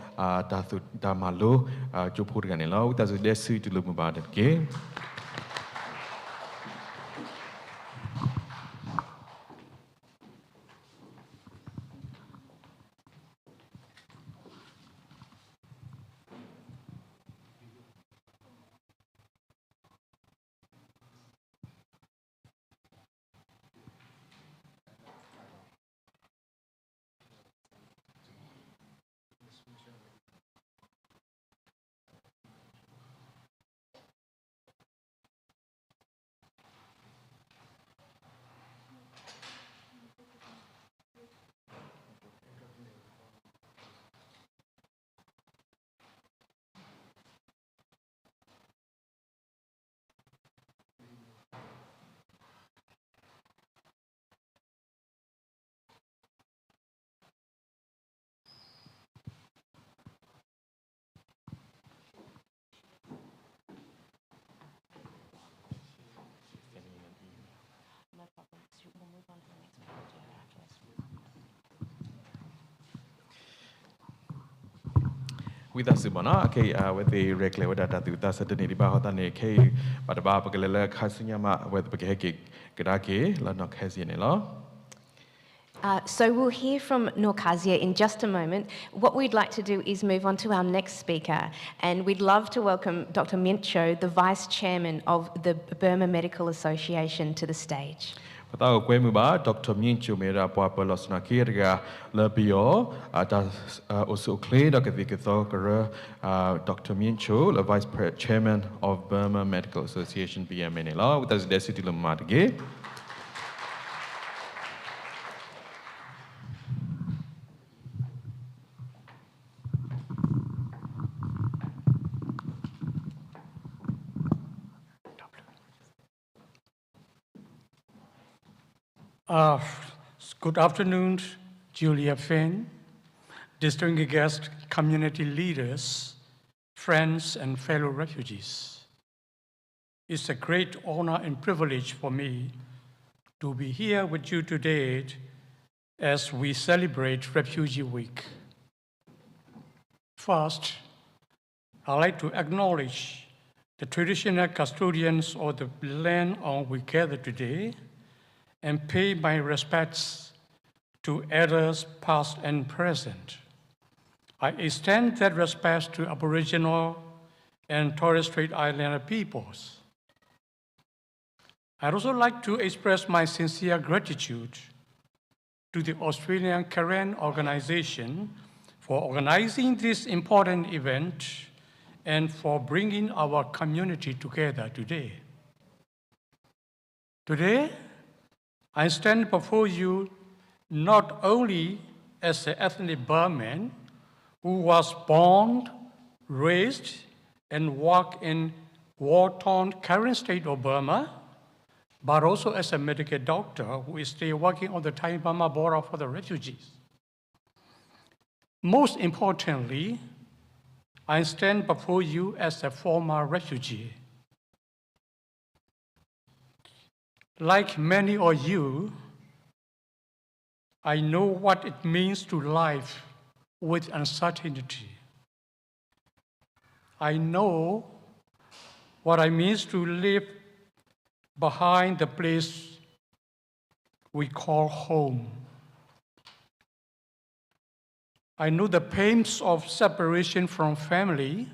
Damalu, Jupurganello, that's a desu to look about it, okay? with us bona okay with the regular that the that's the need ba hota ne ke ba da ba le le khasinyama with the ke kedake la nok hasine lo. So we'll hear from Norcasia in just a moment. What we'd like to do is move on to our next speaker, and we'd love to welcome Dr. Mintcho, the Vice Chairman of the Burma Medical Association, to the stage. Patao kwe mu ba Dr. Minchu mera pa pa losna kirga lebio ada also clear da ke vikitho kara Dr. Minchu, the Vice Chairman of Burma Medical Association BMN la with us desiti lumadge. Good afternoon, Julia Finn, distinguished guests, community leaders, friends, and fellow refugees. It's a great honor and privilege for me to be here with you today as we celebrate Refugee Week. First, I'd like to acknowledge the traditional custodians of the land on which we gather today and pay my respects to elders past and present. I extend that respect to Aboriginal and Torres Strait Islander peoples. I'd also like to express my sincere gratitude to the Australian Karen organization for organizing this important event and for bringing our community together today. Today, I stand before you not only as an ethnic Burman who was born, raised, and worked in war-torn Karen state of Burma, but also as a medical doctor who is still working on the Thai-Burma border for the refugees. Most importantly, I stand before you as a former refugee. Like many of you, I know what it means to live with uncertainty. I know what it means to live behind the place we call home. I know the pains of separation from family,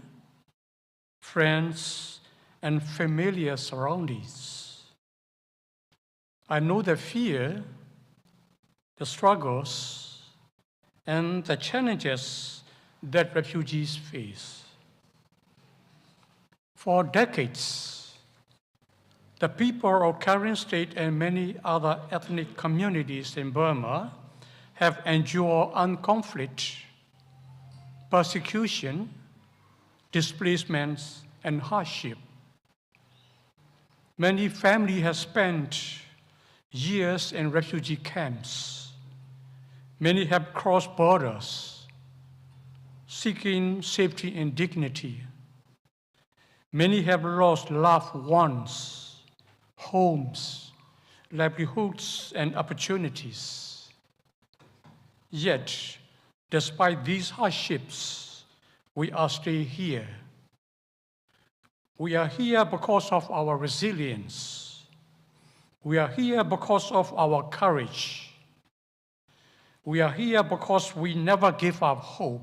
friends, and familiar surroundings. I know the fear, the struggles, and the challenges that refugees face. For decades, the people of Karen State and many other ethnic communities in Burma have endured armed conflict, persecution, displacements, and hardship. Many families have spent years in refugee camps. Many have crossed borders, seeking safety and dignity. Many have lost loved ones, homes, livelihoods, and opportunities. Yet, despite these hardships, we are still here. We are here because of our resilience. We are here because of our courage. We are here because we never give up hope.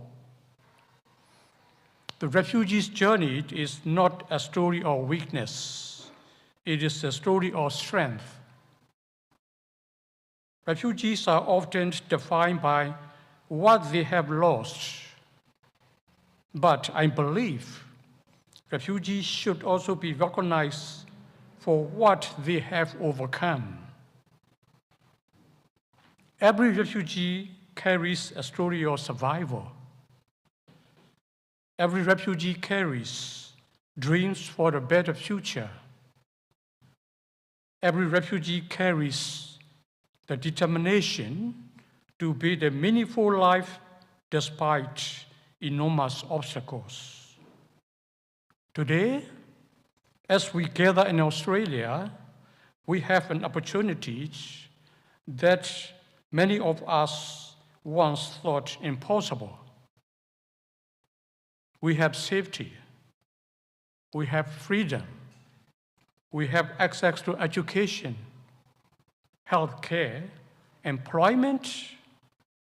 The refugees' journey is not a story of weakness. It is a story of strength. Refugees are often defined by what they have lost. But I believe refugees should also be recognized for what they have overcome. Every refugee carries a story of survival. Every refugee carries dreams for a better future. Every refugee carries the determination to build a meaningful life despite enormous obstacles. Today, as we gather in Australia, we have an opportunity that many of us once thought impossible. we have safety, we have freedom, we have access to education, healthcare, employment,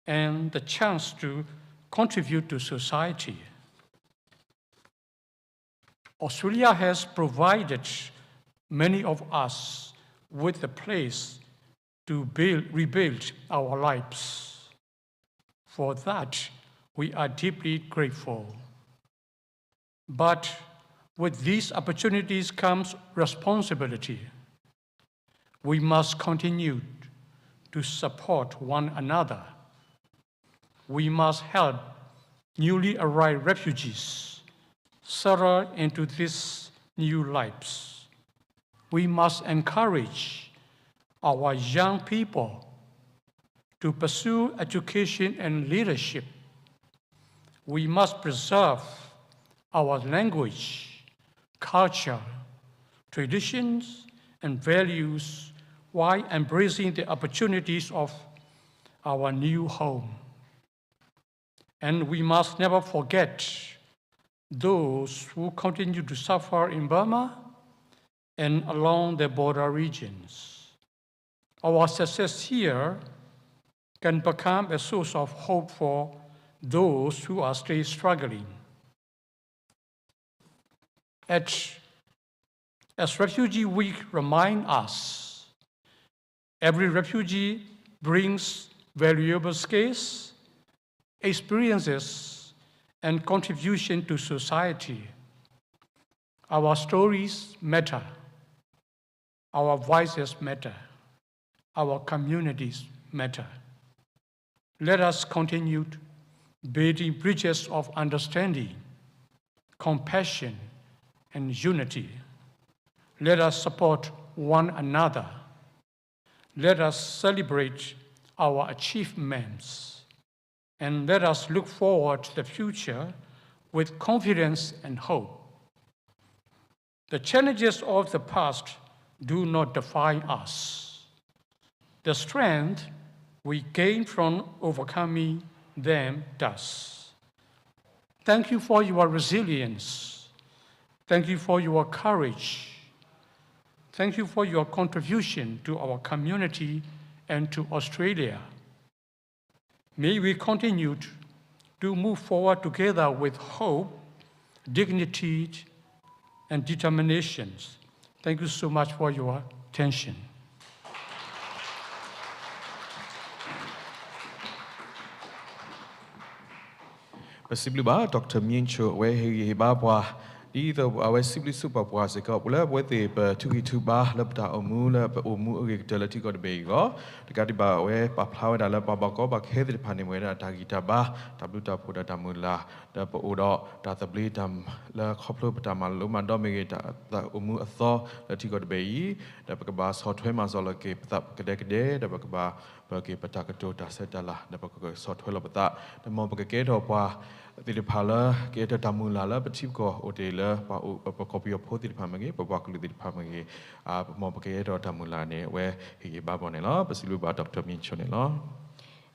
and the chance to contribute to society. Australia has provided many of us with a place to rebuild our lives. For that, we are deeply grateful. But with these opportunities comes responsibility. We must continue to support one another. We must help newly arrived refugees settle into these new lives. We must encourage our young people to pursue education and leadership. We must preserve our language, culture, traditions, and values while embracing the opportunities of our new home. And we must never forget those who continue to suffer in Burma and along the border regions. Our success here can become a source of hope for those who are still struggling. As Refugee Week reminds us, every refugee brings valuable skills, experiences, and contribution to society. Our stories matter. Our voices matter. Our communities matter. Let us continue building bridges of understanding, compassion, and unity. Let us support one another. Let us celebrate our achievements. And let us look forward to the future with confidence and hope. The challenges of the past do not define us. The strength we gain from overcoming them does. Thank you for your resilience. Thank you for your courage. Thank you for your contribution to our community and to Australia. May we continue to move forward together with hope, dignity, and determination. Thank you so much for your attention. Possibly ba Dr. Mincho where he babwa either our simply super was a couple with the tuki ba lapta omula omu utility got bego the gadiba where paplow da la babaco back headed panimera tagita ba tabuta puda tamula the odo that the bleedam la couple tamaluma domigata the umu a thaw that he got bay the bakabas hot hemazola cape that kadek the bakaba Berke Patakato Setala, the Baka Sot Hulabata, the Mobagato Pa, the Pala, Gata Tamulala, but Chipko, Odela, a copy of Poti Pamagi, Babakuli the Pamagi, Mobagato Tamulane, where he babonella, Basiluba Dr. Minchonella.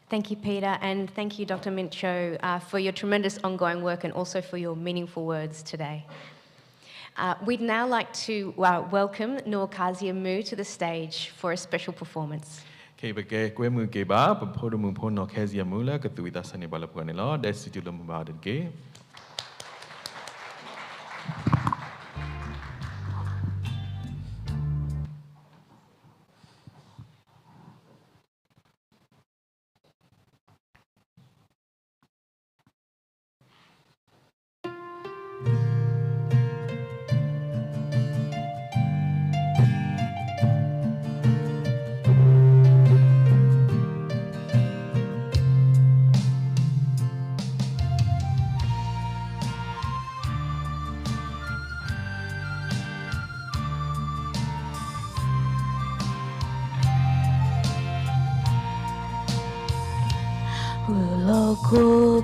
Thank you, Peter, and thank you, Dr. Mincho, for your tremendous ongoing work and also for your meaningful words today. We'd now like to welcome Noor Kazia Mu to the stage for a special performance. Kebeke, Quemu Geba, Podomu Pono Kazia Mula, Katuida Sanibala Puanella, Destitutum Barded Gay.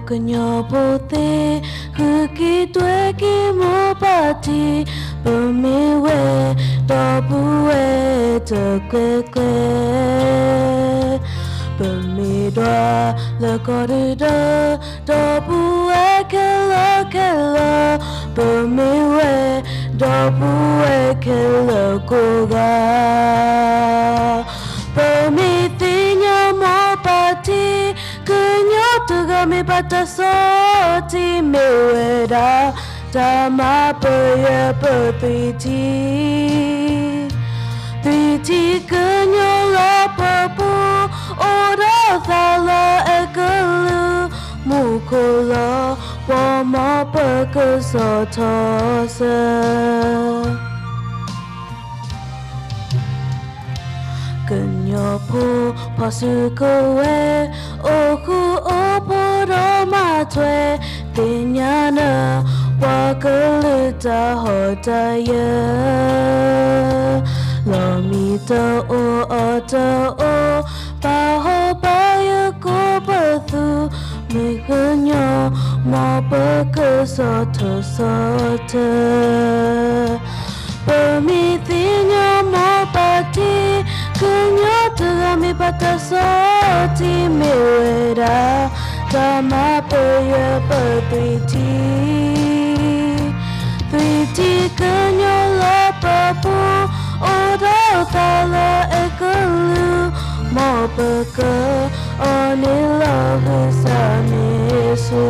Kanyapote huki tweki mopati Bumiwe dobuwe tukeke Bumidwa le corridor dobuwe kela Bumi dobu kela koga Bumi tinya mo pati Kunyo tuga mi bata soti meweda Dama paya petiti Titi kunyo la papu Ora thala ekalu Mukola wama pekesatasa Kenyapo pasukowe Oku oporo matwe Tinyana wakalita hodaya Lamita o ata o Baho baya ko bathu Mikanya mapa kesata-sata Pemitinya mapati Kenya terami batasati Meweda Dama paya petiti Triti kenya lapapu Oda tala ekalu Mapaka Anilahu samisu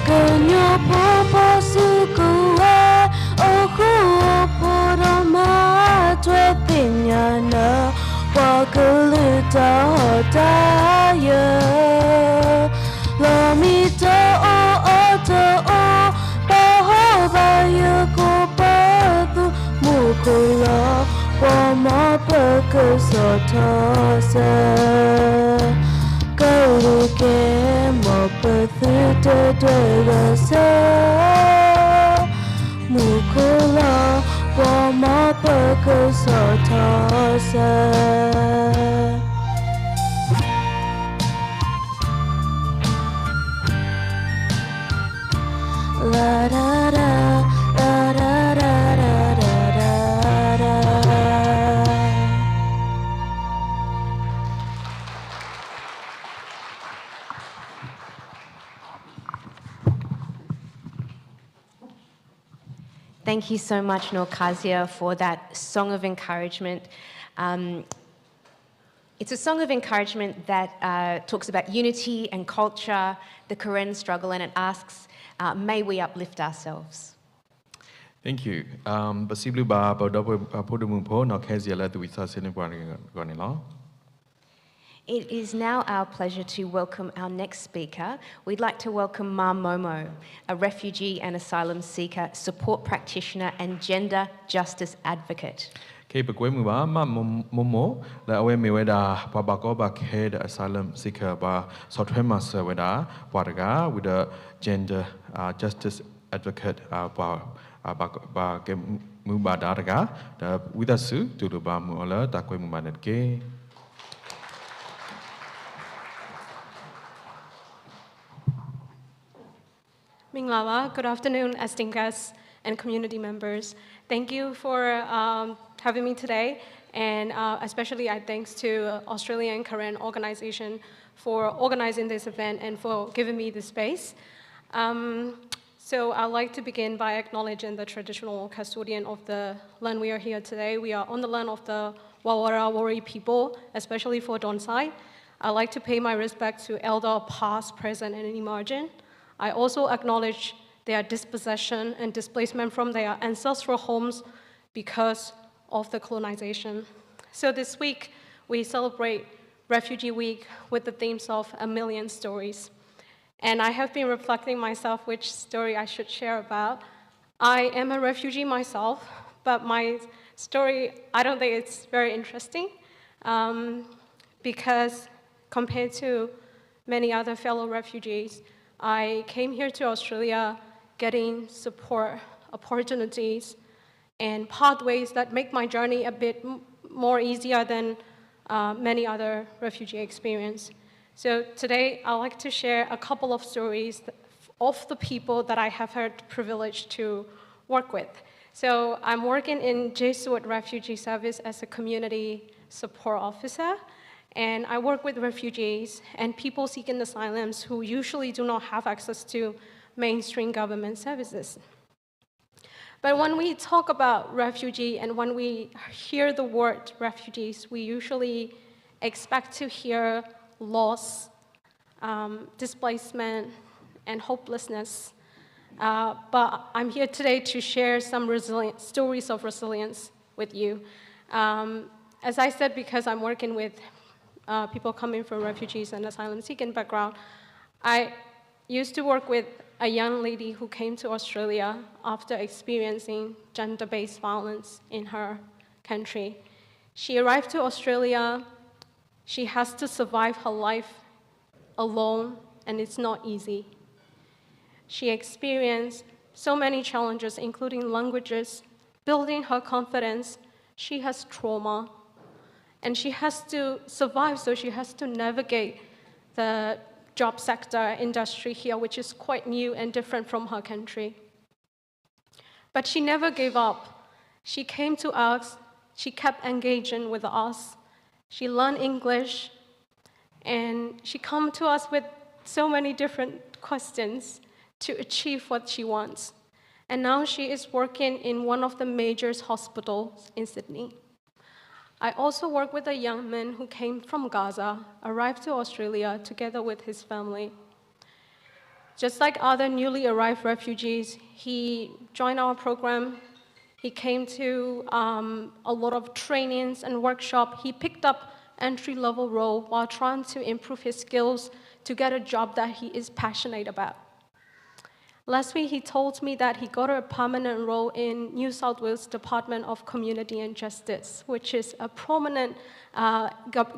Kenya papa sukuwe Oku porama Twetinyana Wakalita hodaya Lamita o ata o Baho baya kopatu Mukula Wama pekesatasa Kaluke mapathuta dwagasa Mukula wama pekesatasa La da da, la da da da da da da. Thank you so much, Norkazia, for that song of encouragement. It's a song of encouragement that talks about unity and culture, the Karen struggle, and it asks, may we uplift ourselves. Thank you. Basiblu ba podumumpo no kezia la tuisa sinigwanilo. It is now our pleasure to welcome our next speaker. We'd like to welcome Ma Momo, a refugee and asylum seeker, support practitioner and gender justice advocate. Ke pekwe mu ba ma momo la awe me weda pa ba ko ba ke the asylum seeker ba software master weda wadaga with a gender justice advocate ba ke mu ba daga da with us to ba mu ala ta kwe mu ba net ke. Minglawa, good afternoon, esteemed guests and community members. Thank you for having me today, and especially thanks to Australian Karen organization for organizing this event and for giving me the space. So I'd like to begin by acknowledging the traditional custodian of the land we are here today. We are on the land of the Wawarawari people, especially for Donsai. I'd like to pay my respect to elder past, present, and emerging. I also acknowledge their dispossession and displacement from their ancestral homes because of the colonization. So this week, we celebrate Refugee Week with the themes of 1,000,000 stories. And I have been reflecting myself which story I should share about. I am a refugee myself, but my story, I don't think it's very interesting because compared to many other fellow refugees, I came here to Australia getting support opportunities, and pathways that make my journey a bit more easier than many other refugee experience. So today, I'd like to share a couple of stories of the people that I have had the privilege to work with. So I'm working in Jesuit Refugee Service as a community support officer, and I work with refugees and people seeking asylum who usually do not have access to mainstream government services. But when we talk about refugee and when we hear the word refugees, we usually expect to hear loss, displacement, and hopelessness. But I'm here today to share some stories of resilience with you. As I said, because I'm working with people coming from refugees and asylum-seeking background, I used to work with a young lady who came to Australia after experiencing gender-based violence in her country. She arrived to Australia. She has to survive her life alone, and it's not easy. She experienced so many challenges, including languages, building her confidence. She has trauma, and she has to survive, so she has to navigate the job sector industry here, which is quite new and different from her country. But she never gave up. She came to us, she kept engaging with us, she learned English, and she came to us with so many different questions to achieve what she wants. And now she is working in one of the major hospitals in Sydney. I also work with a young man who came from Gaza, arrived to Australia together with his family. Just like other newly arrived refugees, he joined our program. He came to a lot of trainings and workshops. He picked up entry-level role while trying to improve his skills to get a job that he is passionate about. Last week, he told me that he got a permanent role in New South Wales Department of Community and Justice, which is a prominent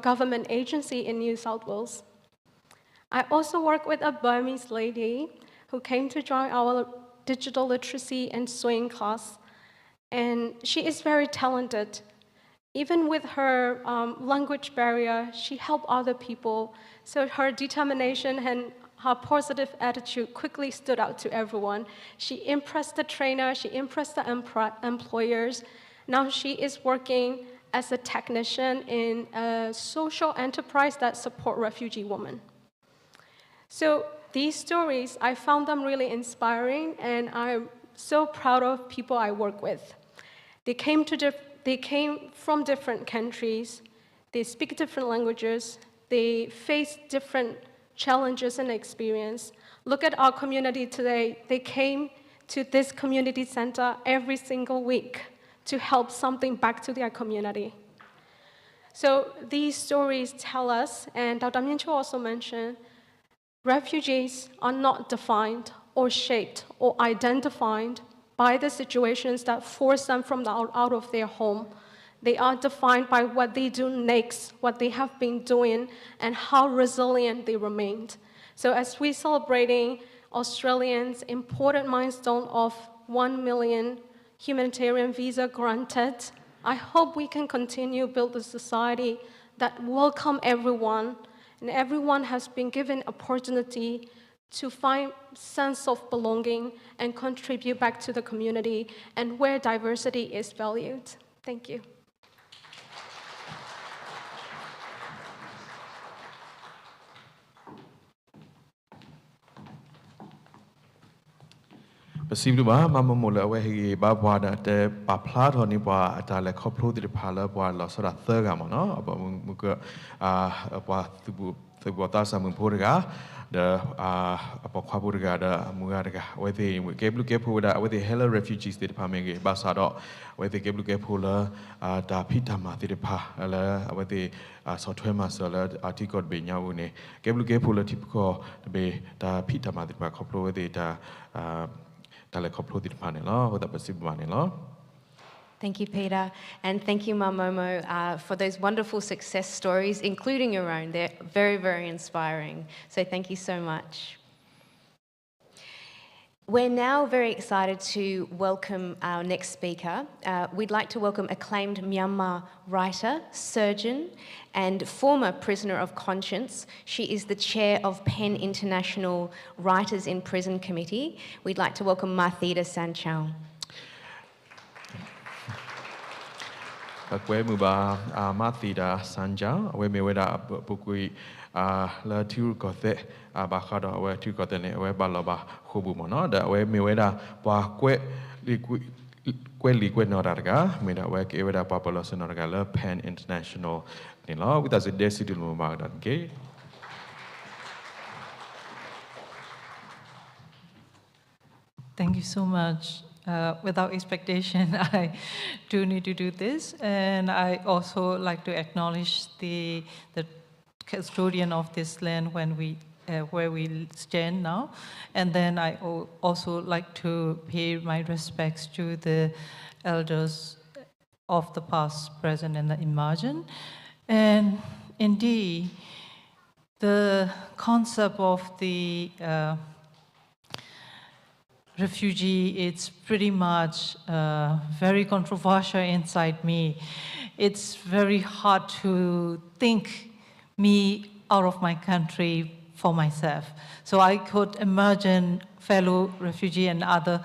government agency in New South Wales. I also work with a Burmese lady who came to join our digital literacy and sewing class, and she is very talented. Even with her language barrier, she helped other people, so her determination and her positive attitude quickly stood out to everyone. She impressed the trainer, she impressed the employers. Now she is working as a technician in a social enterprise that supports refugee women. So these stories, I found them really inspiring, and I'm so proud of people I work with. They came from different countries, they speak different languages, they face different challenges and experience. Look at our community today. They came to this community center every single week to help something back to their community. So these stories tell us, and Dr. Miancho also mentioned, refugees are not defined or shaped or identified by the situations that force them out of their home. They are defined by what they do next, what they have been doing, and how resilient they remained. So as we're celebrating Australians' important milestone of 1 million humanitarian visa granted, I hope we can continue to build a society that welcomes everyone, and everyone has been given opportunity to find sense of belonging and contribute back to the community, and where diversity is valued. Thank you. Pasibuba mama mola wehi babwada te papla thoni bwa atale khoplo de phala bwa lo sora thega mo no aba muka bwa tubu ta sa mun purga the apa khwapurga da muga wethi keblu kepu da wethi hello refugees de pha mege basa do wethi keblu kepu la da phita ma de pha la wethi software ma so la article be nyawu ne keblu kepu la tipko be da phita ma de pha khoplo wethi da Thank you, Peter, and thank you, Mamomo, for those wonderful success stories, including your own. They're very, very inspiring. So thank you so much. We're now very excited to welcome our next speaker. We'd like to welcome acclaimed Myanmar writer, surgeon, and former prisoner of conscience. She is the chair of PEN International Writers in Prison Committee. We'd like to welcome Marthida Sanchao. Quê mùa bà Marthida Sanchao, quê mùa đã bukui là thứ có thể bà khá đó quê thứ có thể này quê bà là bà khu bù mà nó đã quê mùa đã bà quê lý quê nó ra cả mình đã quê cái đã population nó ra là PEN International nên là chúng ta sẽ để sự điều mà đàn cái. Thank you so much. Without expectation, I do need to do this, and I also like to acknowledge the custodian of this land where we stand now, and then I also like to pay my respects to the elders of the past, present, and the emerging. And indeed, the concept of the refugee, it's pretty much very controversial inside me. It's very hard to think me out of my country for myself. So I could imagine fellow refugee and other,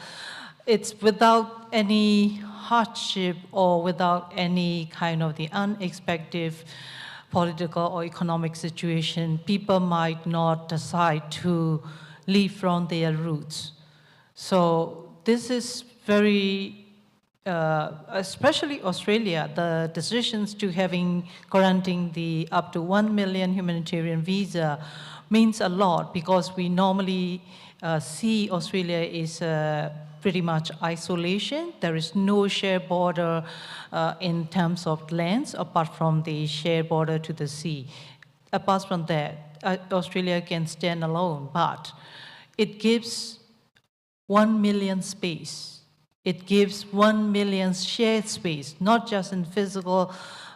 it's without any hardship or without any kind of the unexpected political or economic situation, people might not decide to leave from their roots. So this is very, especially Australia, the decisions to granting the up to 1 million humanitarian visa means a lot, because we normally see Australia is pretty much isolation. There is no shared border in terms of lands apart from the shared border to the sea. Apart from that, Australia can stand alone, but it gives 1 million space. It gives 1 million shared space, not just in physical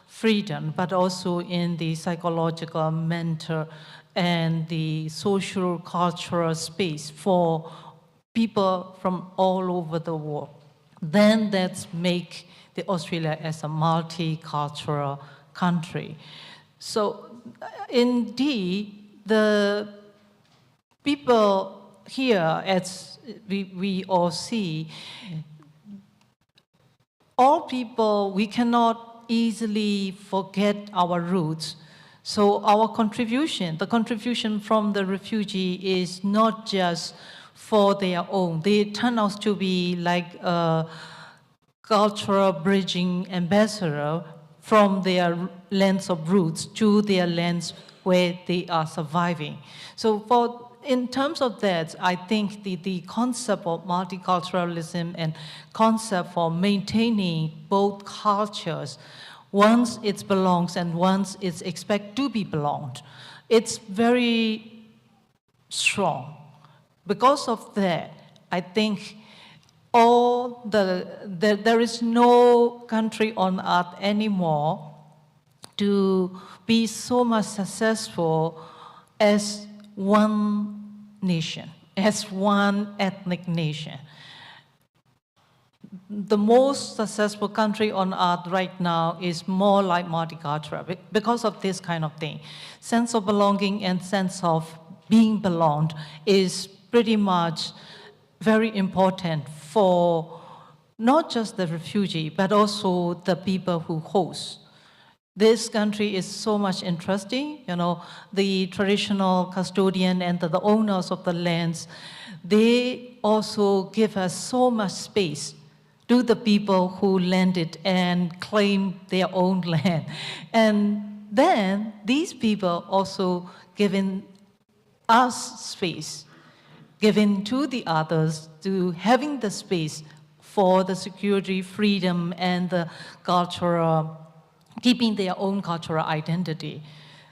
freedom, but also in the psychological, mental, and the social, cultural space for people from all over the world. Then that's make the Australia as a multicultural country. So indeed, the people here, as we all see, all people, we cannot easily forget our roots. So our contribution, the contribution from the refugee is not just for their own. They turn out to be like a cultural bridging ambassador from their lands of roots to their lands where they are surviving. So in terms of that, I think the concept of multiculturalism and concept for maintaining both cultures, once it belongs and once it's expected to be belonged, it's very strong. Because of that, I think there is no country on earth anymore to be so much successful as one nation, as one ethnic nation. The most successful country on earth right now is more like multicultural because of this kind of thing. Sense of belonging and sense of being belonged is pretty much very important for not just the refugee, but also the people who host. This country is so much interesting. You know, the traditional custodian and the owners of the lands, they also give us so much space to the people who landed and claim their own land. And then these people also giving us space, giving to the others, to having the space for the security, freedom, and the cultural, keeping their own cultural identity.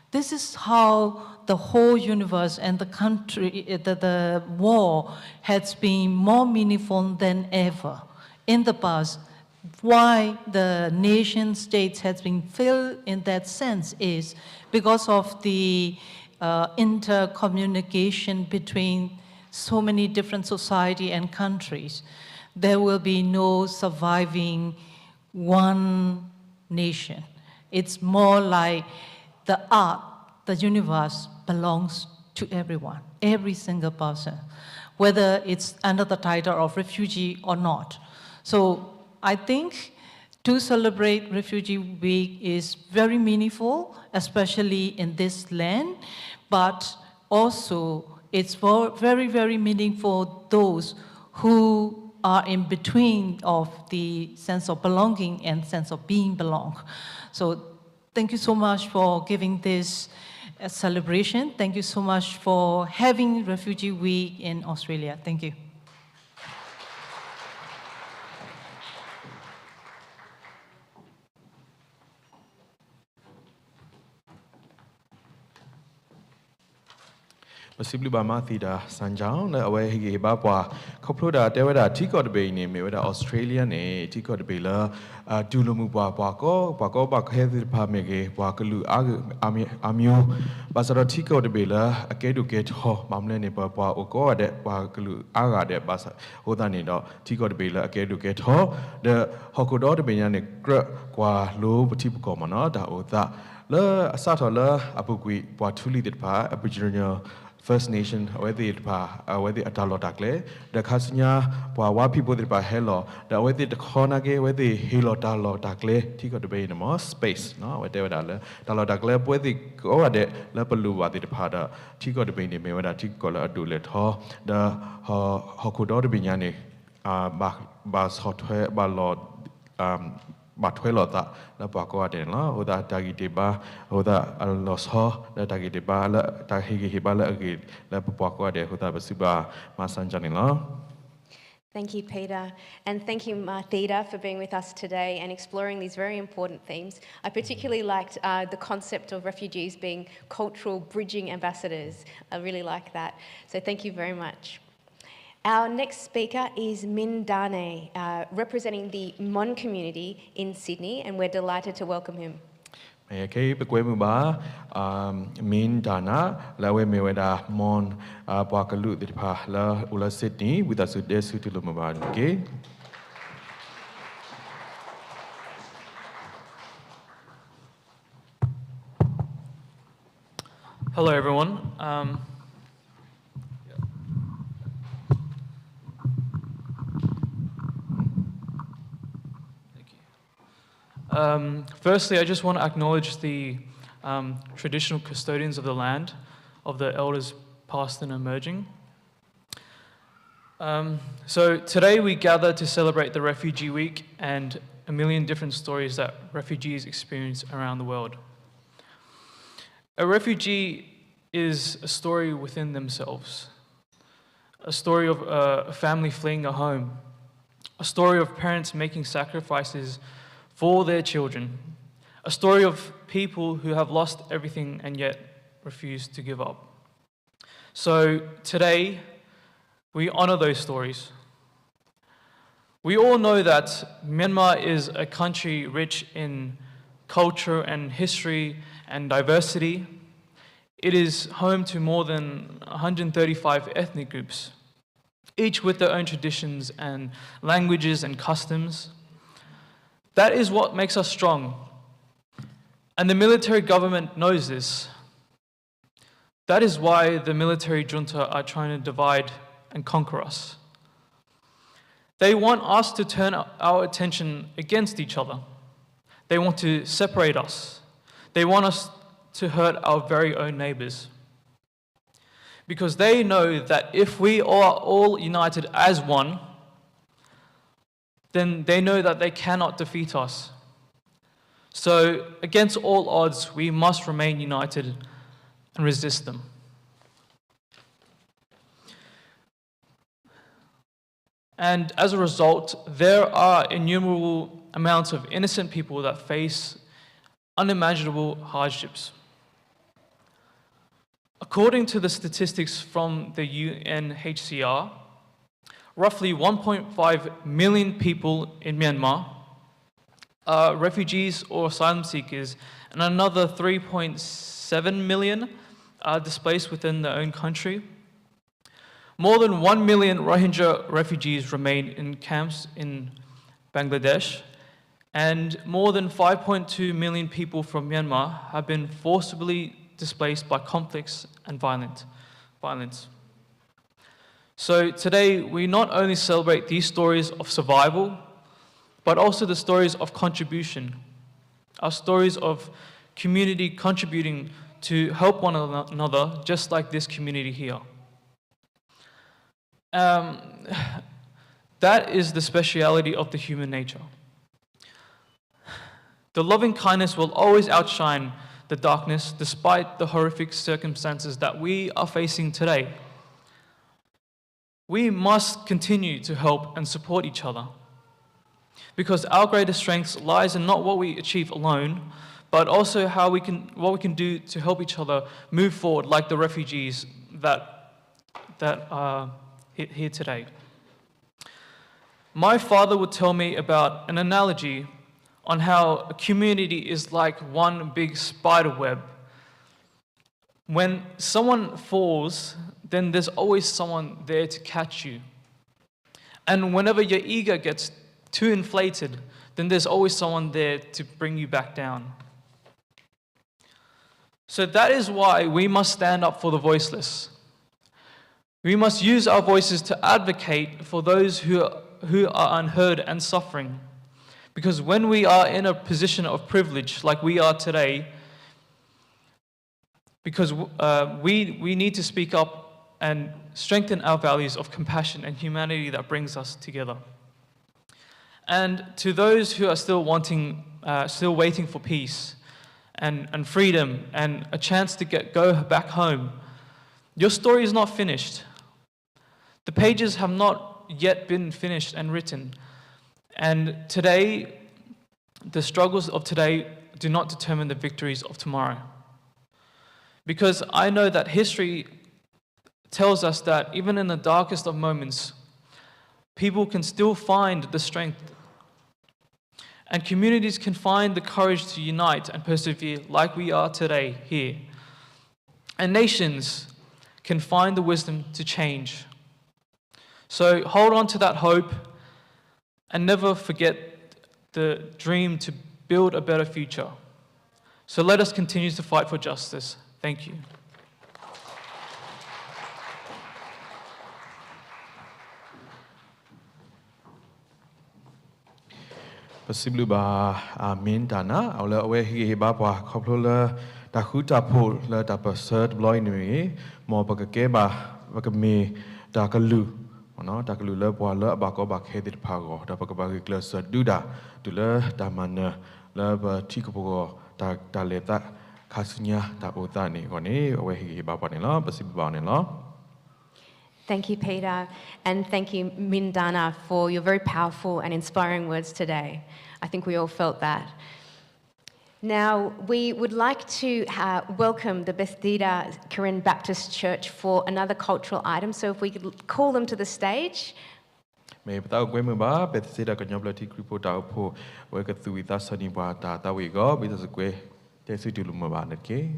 This is how the whole universe and the country, the war has been more meaningful than ever. In the past, why the nation states has been filled in that sense is because of the intercommunication between so many different society and countries, there will be no surviving one nation. It's more like the art, the universe belongs to everyone, every single person, whether it's under the title of refugee or not. So I think to celebrate Refugee Week is very meaningful, especially in this land, but also it's very, very meaningful those who are in between of the sense of belonging and sense of being belong. So thank you so much for giving this celebration. Thank you so much for having Refugee Week in Australia. Thank you. Possibly by Mathida Sanjang, the away he baba, Coploda, Devada, Tico de Bay, whether Australian, a Tico de Bela, Dulumuba, Baco, Bac, Heather Pamege, Wakalu, Amu, Basara Tico de Bela, a Kedu get ho, Mamlene Papa, or go at Wakalu, Aga de Basa, Odanino, Tico de Bela, a Kedu get ho, the Hokodo de Benyane, Qua, Low, Tipico Manada, or that. Le Satola, Abugui, Watuli did pa, Aboriginal First Nation, whether the Atalotakle, the Kasnya, Wa people did by Hello, the whether the Konage, whether the Hilo Dalo Takle, Tico the Bay in the more space, no, whatever Dalo Takle, whether the go at it, Lapalu, the Pada, Tico the Bay in the Mewada, Tico Adulet, ho, the Hokudo the Binyani, Bas Hot Balod, Batwelota, la Pacoadena, or that Tagitiba, or that Alosho, the Tagitiba, la Tahigibala again, la Pacoade, who that Basiba, Masanjanila. Thank you, Peter. And thank you, Marthida, for being with us today and exploring these very important themes. I particularly liked the concept of refugees being cultural bridging ambassadors. I really like that. So thank you very much. Our next speaker is Min Dane, representing the Mon community in Sydney, and we're delighted to welcome him. Okay, Bequemuba, Min Dana, Lawe Meweda, Mon, Bakalu, the Pa, La Ula Sydney, with us with this to Lumaban, okay? Hello, everyone. Firstly, I just want to acknowledge the traditional custodians of the land, of the elders past and emerging. So today we gather to celebrate the Refugee Week and a million different stories that refugees experience around the world. A refugee is a story within themselves, a story of a family fleeing a home, a story of parents making sacrifices for their children, a story of people who have lost everything and yet refuse to give up. So today, we honor those stories. We all know that Myanmar is a country rich in culture and history and diversity. It is home to more than 135 ethnic groups, each with their own traditions and languages and customs. That is what makes us strong. And the military government knows this. That is why the military junta are trying to divide and conquer us. They want us to turn our attention against each other. They want to separate us. They want us to hurt our very own neighbors. Because they know that if we are all united as one, then they know that they cannot defeat us. So, against all odds, we must remain united and resist them. And as a result, there are innumerable amounts of innocent people that face unimaginable hardships. According to the statistics from the UNHCR, roughly 1.5 million people in Myanmar are refugees or asylum seekers, and another 3.7 million are displaced within their own country. More than 1 million Rohingya refugees remain in camps in Bangladesh, and more than 5.2 million people from Myanmar have been forcibly displaced by conflicts and violence. So today, we not only celebrate these stories of survival, but also the stories of contribution, our stories of community contributing to help one another, just like this community here. That is the speciality of the human nature. The loving kindness will always outshine the darkness, despite the horrific circumstances that we are facing today. We must continue to help and support each other, because our greatest strength lies in not what we achieve alone, but also what we can do to help each other move forward, like the refugees that are here today. My father would tell me about an analogy on how a community is like one big spider web. When someone falls, then there's always someone there to catch you. And whenever your ego gets too inflated, then there's always someone there to bring you back down. So that is why we must stand up for the voiceless. We must use our voices to advocate for those who are unheard and suffering. Because when we are in a position of privilege, like we are today, because we need to speak up and strengthen our values of compassion and humanity that brings us together. And to those who are still waiting for peace and freedom and a chance to go back home, your story is not finished. The pages have not yet been finished and written. And today, the struggles of today do not determine the victories of tomorrow. Because I know that history tells us that even in the darkest of moments, people can still find the strength, and communities can find the courage to unite and persevere like we are today here. And nations can find the wisdom to change. So hold on to that hope and never forget the dream to build a better future. So let us continue to fight for justice. Thank you. Pasiblu ba amin dana awla awe hi ba ba khoplola ta khuta phol la ta pasat bloy ni mo ba ke ba me ta kalu no ta kalu la bwa la ba ko ba khe dit pha go ta ba ka ba ke kla sa du da tu la ta man la ba thi ko bo ta le ta khasunya ta o ta ni ko ni awe hi ba ba ni la pasiblu ba ni la. Thank you, Peter, and thank you, Mindana, for your very powerful and inspiring words today. I think we all felt that. Now, we would like to welcome the Bethesda Korean Baptist Church for another cultural item, so if we could call them to the stage. Me pata gwe me ba Bethesda ka nyobla ti kripo ta pho we ka tu ta sani ba ta we go bi ta gwe te su tu lu ma ba net ke.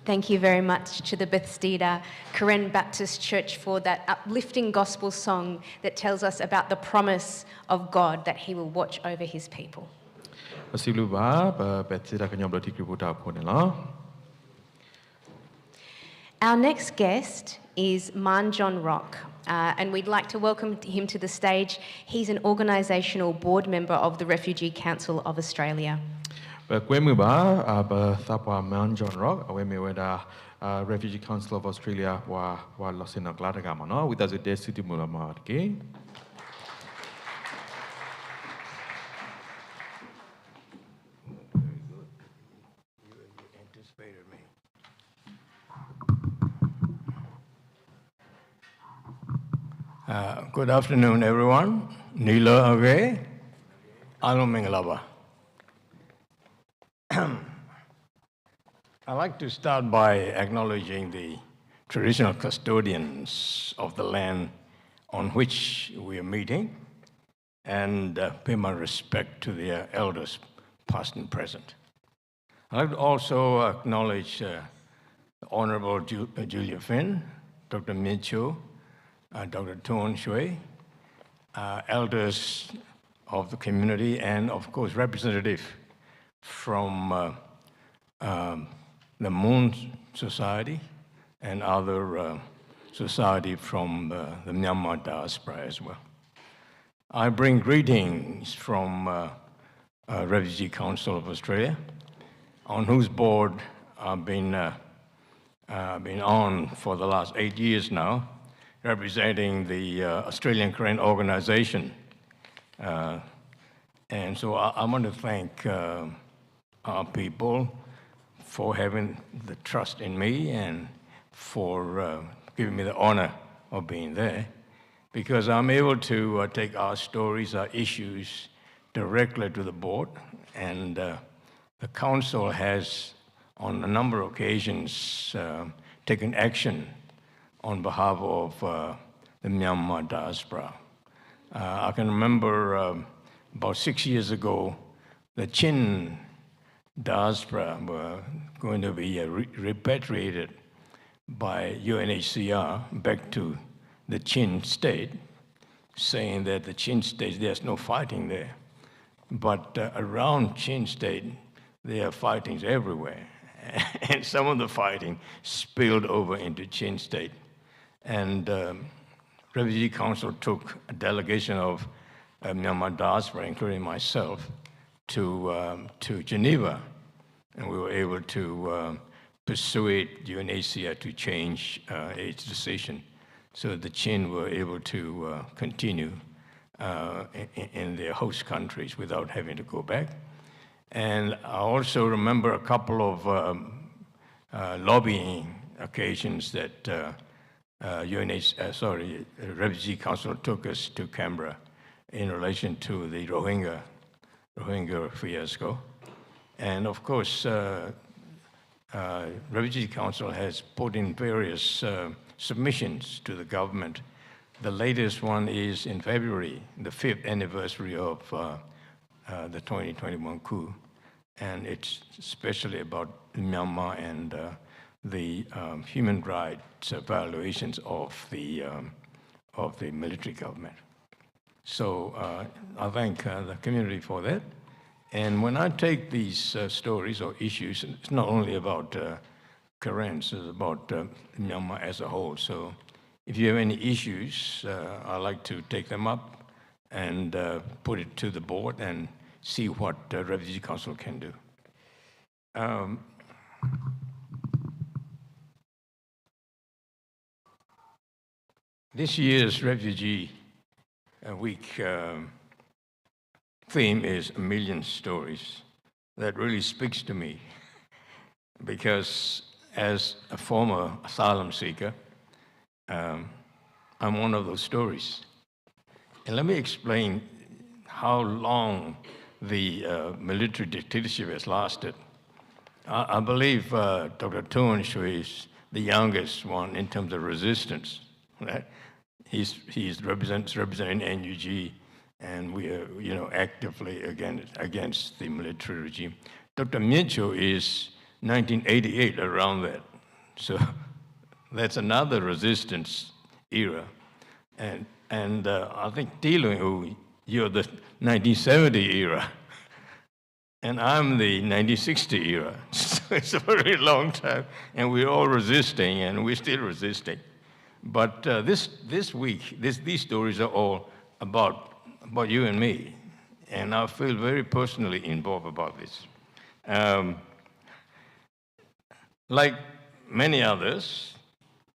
Thank you very much to the Bethesda Karen Baptist Church for that uplifting gospel song that tells us about the promise of God that He will watch over His people. Our next guest is Man John Rock, and we'd like to welcome him to the stage. He's an organisational board member of the Refugee Council of Australia. Man John Rock, Refugee Council of Australia, with us today, City Mulama. Good afternoon, everyone. Nila Age, Alum Mingalaba. I'd like to start by acknowledging the traditional custodians of the land on which we are meeting and pay my respect to their elders, past and present. I'd like to also acknowledge the Honorable Julia Finn, Dr. Min Cho, Dr. Tuan Shui, elders of the community, and of course representative from the Moon Society and other society from the Myanmar diaspora as well. I bring greetings from Refugee Council of Australia, on whose board I've been on for the last 8 years now, representing the Australian Korean organization. And so I want to thank our people for having the trust in me and for giving me the honor of being there, because I'm able to take our stories, our issues directly to the board, and the council has on a number of occasions taken action on behalf of the Myanmar diaspora. I can remember about 6 years ago, the Chin diaspora were going to be repatriated by UNHCR back to the Chin state, saying that the Chin state, there's no fighting there. But around Chin state, there are fightings everywhere. And some of the fighting spilled over into Chin state. And Refugee Council took a delegation of Myanmar diaspora, including myself, to Geneva, and we were able to persuade UNHCR to change its decision, so the Chin were able to continue in their host countries without having to go back. And I also remember a couple of lobbying occasions that Refugee Council took us to Canberra in relation to the Rohingya fiasco. And of course, Refugee Council has put in various submissions to the government. The latest one is in February, the 5th anniversary of the 2021 coup. And it's especially about Myanmar and the human rights violations of the military government. So I thank the community for that. And when I take these stories or issues, it's not only about Karens, it's about Myanmar as a whole. So if you have any issues, I like to take them up and put it to the board and see what Refugee Council can do. This year's Refugee Week theme is A Million Stories. That really speaks to me because as a former asylum seeker, I'm one of those stories. And let me explain how long the military dictatorship has lasted. I believe Dr. Tuan Shui is the youngest one in terms of resistance. Right? He's representing NUG, and we are, actively against the military regime. Dr. Min Cho is 1988, around that. So that's another resistance era. And I think Tilo, you're the 1970 era, and I'm the 1960 era. So it's a very long time, and we're all resisting, and we're still resisting. But this week, these stories are all about you and me, and I feel very personally involved about this. Like many others,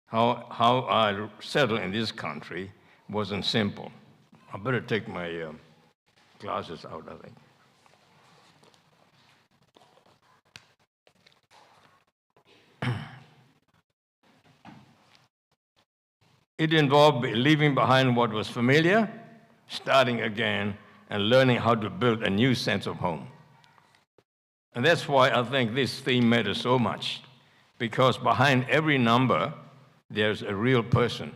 how I settled in this country wasn't simple. I better take my glasses out, I think. It involved leaving behind what was familiar, starting again, and learning how to build a new sense of home. And that's why I think this theme matters so much, because behind every number, there's a real person,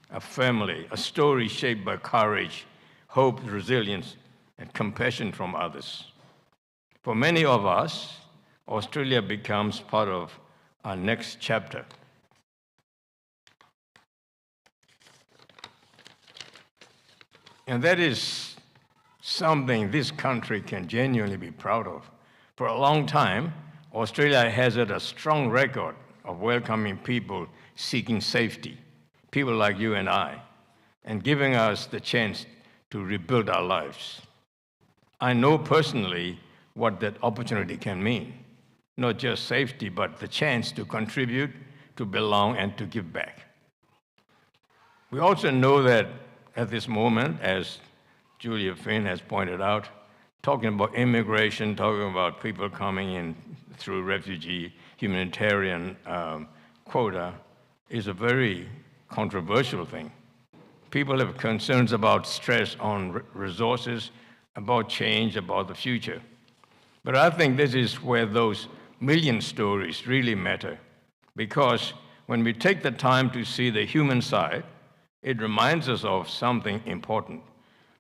a family, a story shaped by courage, hope, resilience, and compassion from others. For many of us, Australia becomes part of our next chapter. And that is something this country can genuinely be proud of. For a long time, Australia has had a strong record of welcoming people seeking safety, people like you and I, and giving us the chance to rebuild our lives. I know personally what that opportunity can mean. Not just safety, but the chance to contribute, to belong, and to give back. We also know that at this moment, as Julia Finn has pointed out, talking about immigration, talking about people coming in through refugee humanitarian quota is a very controversial thing. People have concerns about stress on resources, about change, about the future. But I think this is where those million stories really matter, because when we take the time to see the human side, it reminds us of something important,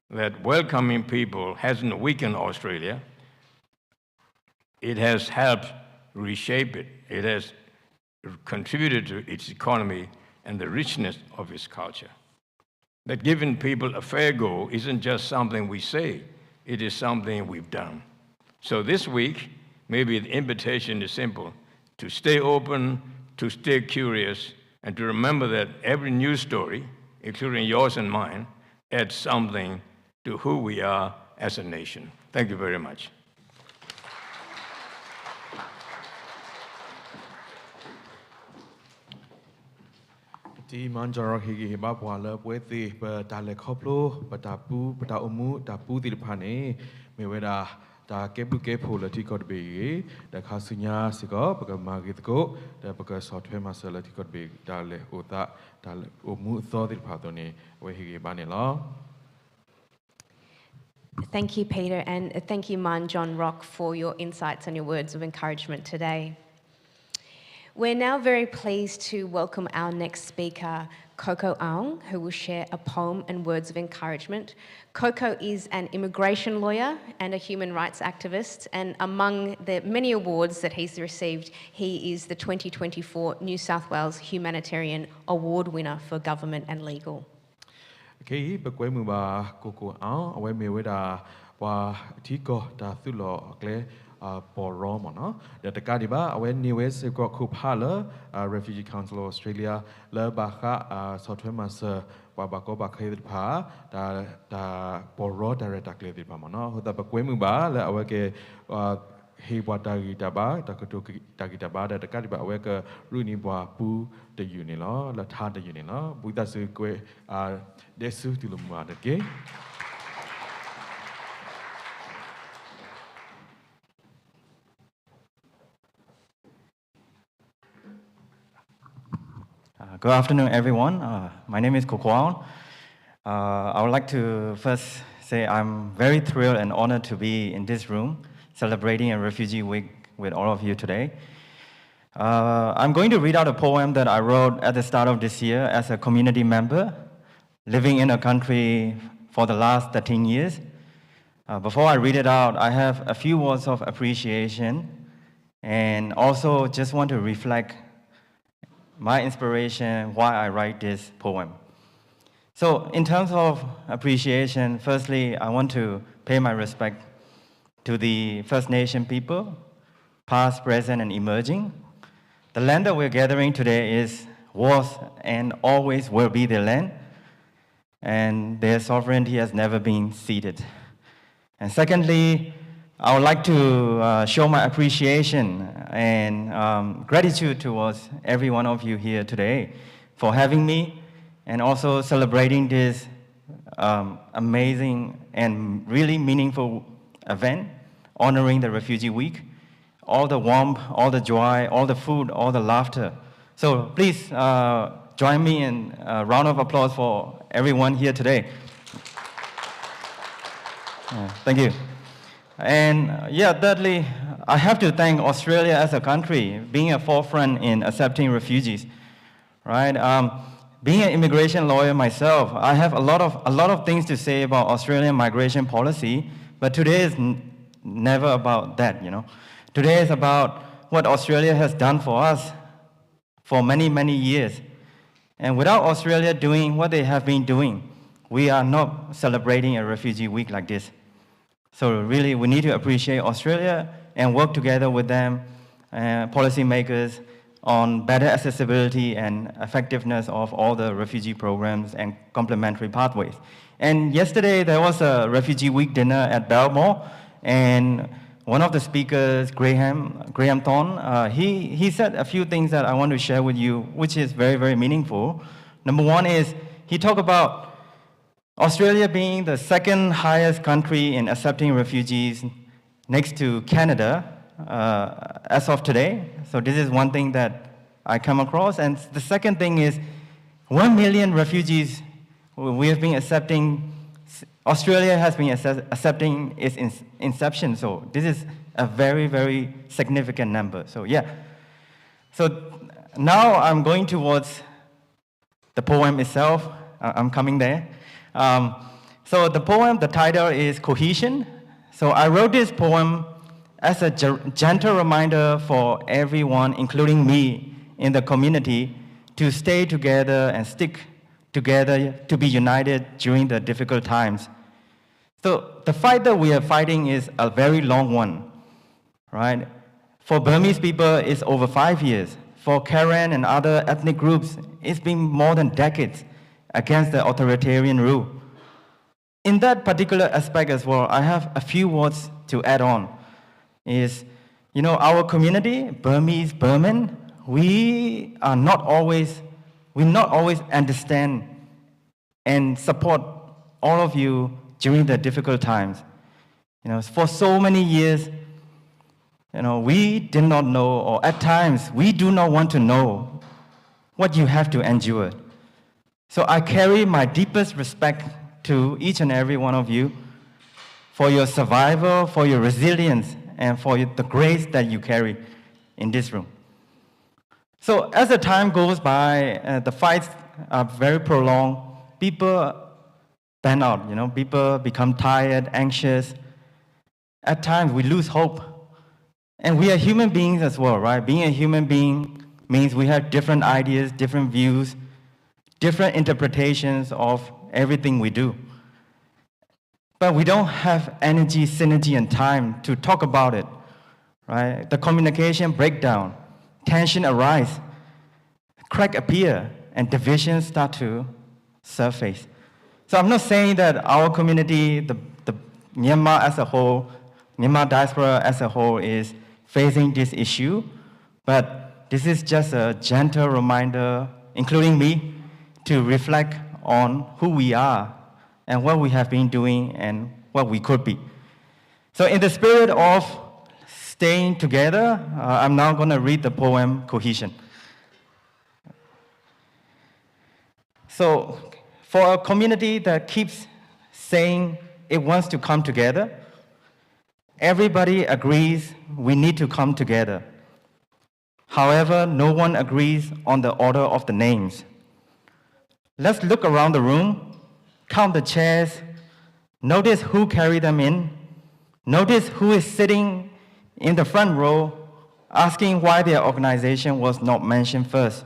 that welcoming people hasn't weakened Australia. It has helped reshape it. It has contributed to its economy and the richness of its culture. That giving people a fair go isn't just something we say, it is something we've done. So this week, maybe the invitation is simple: to stay open, to stay curious, and to remember that every news story, including yours and mine, adds something to who we are as a nation. Thank you very much. Di manjaro higi ba wala pwede ba dale koplo ba da umu da pu di pane me weda da kebu kepo la ti kot be da khasunya sigo ba ma gi ko da ba software ma sala ti kot be dale ota dale umu so di pha to ne we higi ba ne lo. Thank you, Peter, and thank you, Man John Rock, for your insights and your words of encouragement today. We're now very pleased to welcome our next speaker, Coco Aung, who will share a poem and words of encouragement. Coco is an immigration lawyer and a human rights activist, and among the many awards that he's received, he is the 2024 New South Wales Humanitarian Award winner for government and legal. Okay, ba kwai mu ba Coco Aung awe me weda wa thi ko da thu lo kle por ro mo no da ta ka di ba awe ni we se ko khu pha la Refugee Council of Australia la ba kha software master wa ba ko ba khai pha da por ro director kle di ba mo no ho da ba kwai mu ba la awe ke he wa da gi da ba da ko to da gi da ba da ta ka di ba awe ke ru ni bwa pu de yu ni lo la tha de yu ni lo bu da su kwe de su ti lo ma de ke. Good afternoon, everyone. My name is Coco Aung. I would like to first say I'm very thrilled and honored to be in this room celebrating a Refugee Week with all of you today. I'm going to read out a poem that I wrote at the start of this year as a community member living in a country for the last 13 years. Before I read it out, I have a few words of appreciation and also just want to reflect my inspiration, why I write this poem. So in terms of appreciation, firstly, I want to pay my respect to the First Nation people, past, present, and emerging. The land that we're gathering today was and always will be their land, and their sovereignty has never been ceded. And secondly, I would like to show my appreciation and gratitude towards every one of you here today for having me and also celebrating this amazing and really meaningful event, honoring the Refugee Week. All the warmth, all the joy, all the food, all the laughter. So please join me in a round of applause for everyone here today. Thank you. And thirdly, I have to thank Australia as a country, being a forefront in accepting refugees, right? Being an immigration lawyer myself, I have a lot of things to say about Australian migration policy, but today is never about that, you know. Today is about what Australia has done for us for many, many years. And without Australia doing what they have been doing, we are not celebrating a refugee week like this. So really, we need to appreciate Australia and work together with them, policymakers, on better accessibility and effectiveness of all the refugee programs and complementary pathways. And yesterday, there was a Refugee Week dinner at Belmore, and one of the speakers, Graham Thorne, he said a few things that I want to share with you, which is very, very meaningful. Number one is, he talked about Australia being the second highest country in accepting refugees next to Canada as of today. So this is one thing that I come across. And the second thing is 1 million refugees we have been accepting. Australia has been accepting its inception. So this is a very, very significant number. So yeah. So now I'm going towards the poem itself. I'm coming there. So the poem, the title is Cohesion. So I wrote this poem as a gentle reminder for everyone, including me, in the community, to stay together and stick together, to be united during the difficult times. So the fight that we are fighting is a very long one, right? For Burmese people, it's over 5 years. For Karen and other ethnic groups, it's been more than decades against the authoritarian rule. In that particular aspect as well, I have a few words to add on. Is, you know, our community, Burmese, Burman, we not always understand and support all of you during the difficult times. You know, for so many years, you know, we did not know, or at times, we do not want to know what you have to endure. So I carry my deepest respect to each and every one of you for your survival, for your resilience, and for the grace that you carry in this room. So as the time goes by, the fights are very prolonged. People burn out, you know, people become tired, anxious. At times we lose hope. And we are human beings as well, right? Being a human being means we have different ideas, different views, different interpretations of everything we do. But we don't have energy, synergy, and time to talk about it, right? The communication breakdown, tension arise, crack appear, and divisions start to surface. So I'm not saying that our community, the Myanmar as a whole, Myanmar diaspora as a whole is facing this issue, but this is just a gentle reminder, including me, to reflect on who we are and what we have been doing and what we could be. So in the spirit of staying together, I'm now going to read the poem Cohesion. So for a community that keeps saying it wants to come together, everybody agrees we need to come together. However, no one agrees on the order of the names. Let's look around the room, count the chairs, notice who carried them in, notice who is sitting in the front row asking why their organization was not mentioned first.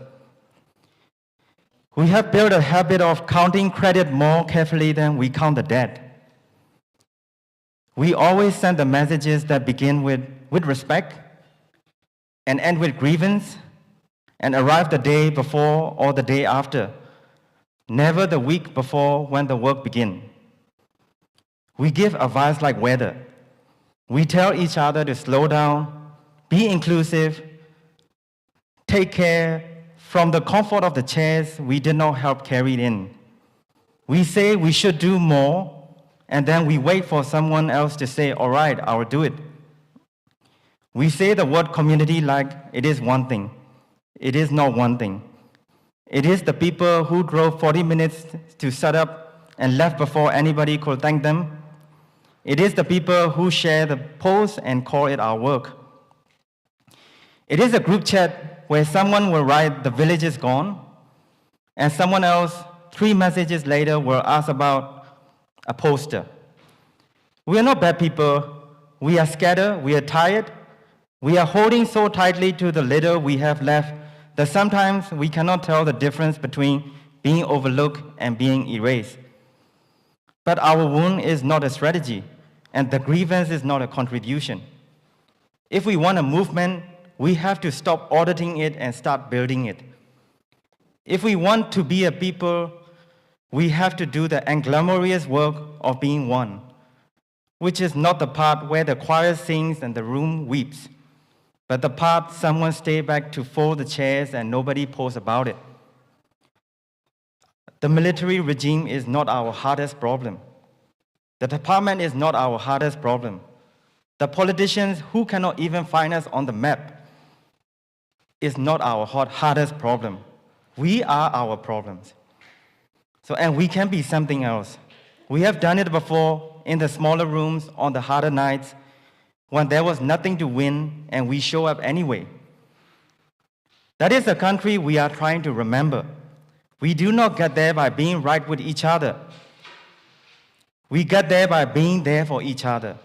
We have built a habit of counting credit more carefully than we count the debt. We always send the messages that begin with respect and end with grievance and arrive the day before or the day after, never the week before when the work begins. We give advice like weather. We tell each other to slow down, be inclusive, take care. From the comfort of the chairs we did not help carry it in. We say we should do more, and then we wait for someone else to say, all right, I'll do it. We say the word community like it is one thing. It is not one thing. It is the people who drove 40 minutes to set up and left before anybody could thank them. It is the people who share the post and call it our work. It is a group chat where someone will write the village is gone, and someone else, 3 messages later, will ask about a poster. We are not bad people. We are scattered, we are tired. We are holding so tightly to the little we have left that sometimes we cannot tell the difference between being overlooked and being erased. But our wound is not a strategy, and the grievance is not a contribution. If we want a movement, we have to stop auditing it and start building it. If we want to be a people, we have to do the unglamorous work of being one, which is not the part where the choir sings and the room weeps, but the part someone stay back to fold the chairs and nobody posts about it. The military regime is not our hardest problem. The department is not our hardest problem. The politicians who cannot even find us on the map is not our hardest problem. We are our problems. And we can be something else. We have done it before in the smaller rooms on the harder nights when there was nothing to win and we show up anyway. That is a country we are trying to remember. We do not get there by being right with each other. We get there by being there for each other.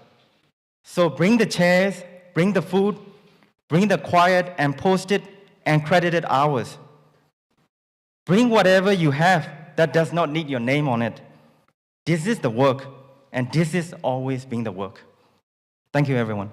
So bring the chairs, bring the food, bring the quiet and posted and credited hours. Bring whatever you have that does not need your name on it. This is the work, and this is always being the work. Thank you, everyone.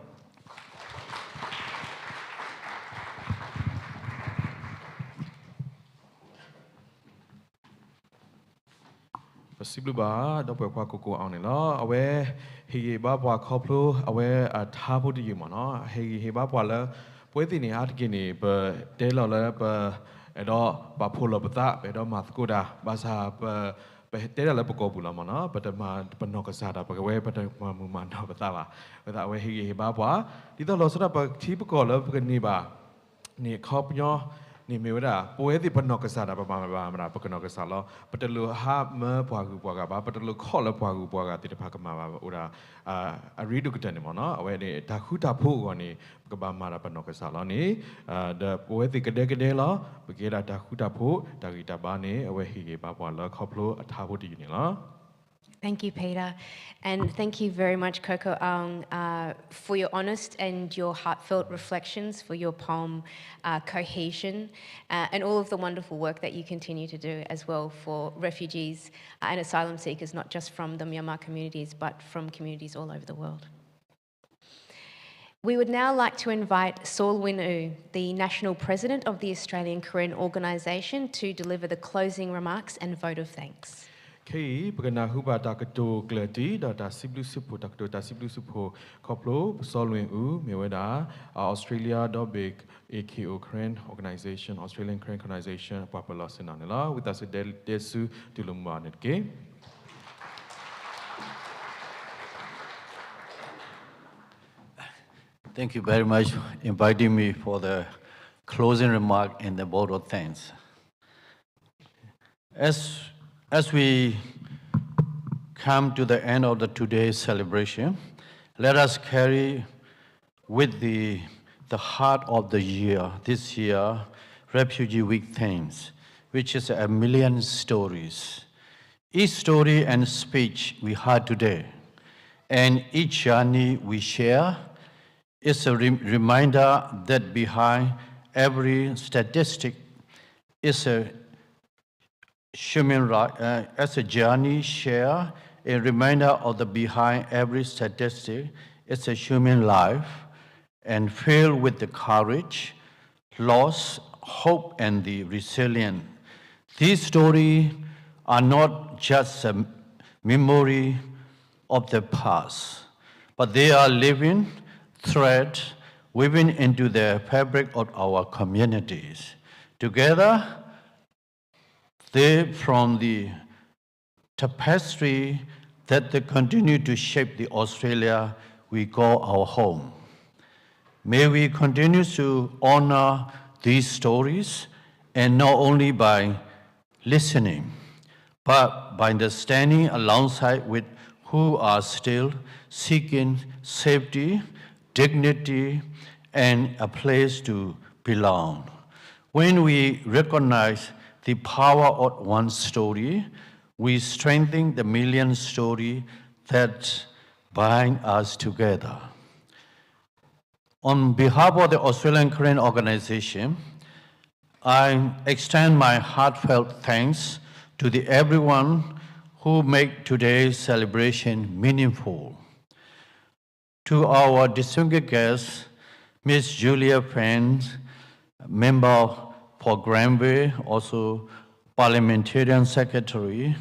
Sibluba, double quaco on law, away, he babwa coplo, away at Habo de Yumana, he babwala, within the art guinea, but Dela, but Bapola Bata, Bedo Mathkuda, Basa, Dela Pocobula Mana, but the Panocasada, but away, but the Mumana Batava, without way he babwa, did the loss of a typical of Niba, near Copio. Ni mewada poe di panokasada pa ma pakanokasalo patalu ha me pwagu pwaga ba patalu khola pwagu pwaga ti pa kama ba ura a redu kutani mo no awe ni ta khuta phu ko ni ka ba ma panokasalo ni the poe di kade lo pagera ta khuta phu ta gita ba ni awe hi ge ba pwa lo khoplo atha phu ti ni lo. Thank you, Peter. And thank you very much, Koko Aung, for your honest and your heartfelt reflections, for your poem, Cohesion, and all of the wonderful work that you continue to do as well for refugees and asylum seekers, not just from the Myanmar communities, but from communities all over the world. We would now like to invite Saul Win Oo, the National President of the Australian Korean Organisation, to deliver the closing remarks and vote of thanks. Kei pagana huba takato gladi da siblu supo takato da siblu supo koplo solwing u meweda Australia do big AKO Korean Organisation Australian Korean Organisation papala sinanela with us desu tulumba netke. Thank you very much for inviting me for the closing remark and the vote of thanks. As we come to the end of today's celebration, let us carry with the heart of the year, this year, Refugee Week themes, which is 1,000,000 stories. Each story and speech we heard today, and each journey we share, is a reminder that behind every statistic is a human right, as a journey share, a reminder of the behind every statistic is a human life and filled with the courage, loss, hope, and the resilience. These stories are not just a memory of the past, but they are living thread woven into the fabric of our communities. Together, they from the tapestry that they continue to shape the Australia we call our home. May we continue to honor these stories, and not only by listening, but by standing alongside with who are still seeking safety, dignity, and a place to belong. When we recognize the power of one story, we strengthen the million stories that bind us together. On behalf of the Australian Korean organization, I extend my heartfelt thanks to everyone who make today's celebration meaningful. To our distinguished guests, Ms. Julia Penn, member for Granby, also parliamentarian secretary,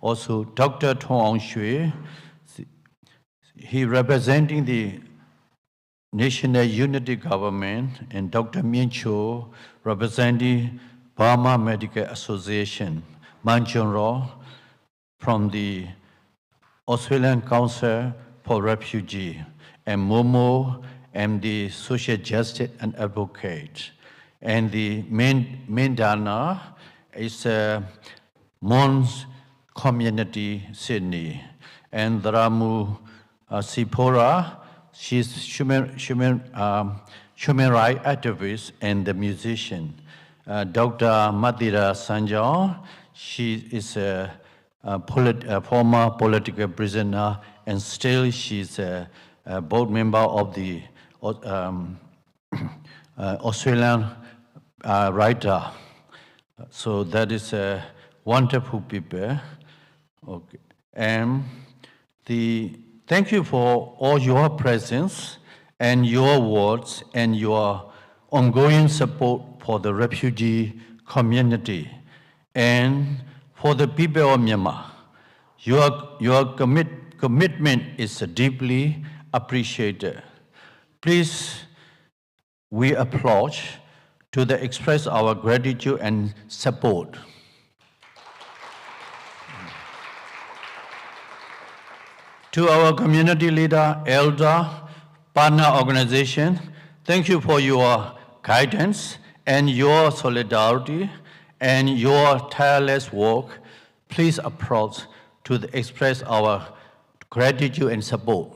also Dr. Tong Shui, he representing the National Unity Government, and Dr. Min Cho, representing Burma Medical Association, Manchon Ro, from the Australian Council for Refugee, and Momo, and the social justice and advocate. And the main donor is Mons Community Sydney, and Ramu Sipora. She's human rights activist and the musician. Dr. Matira Sanjao, she is a former political prisoner, and still she's a board member of the Australian writer. So that is a wonderful people. Okay. And thank you for all your presence and your words and your ongoing support for the refugee community and for the people of Myanmar. Your commitment is deeply appreciated. Please, we applaud to express our gratitude and support. To our community leader, elder, partner organization, thank you for your guidance and your solidarity and your tireless work. Please approach to express our gratitude and support.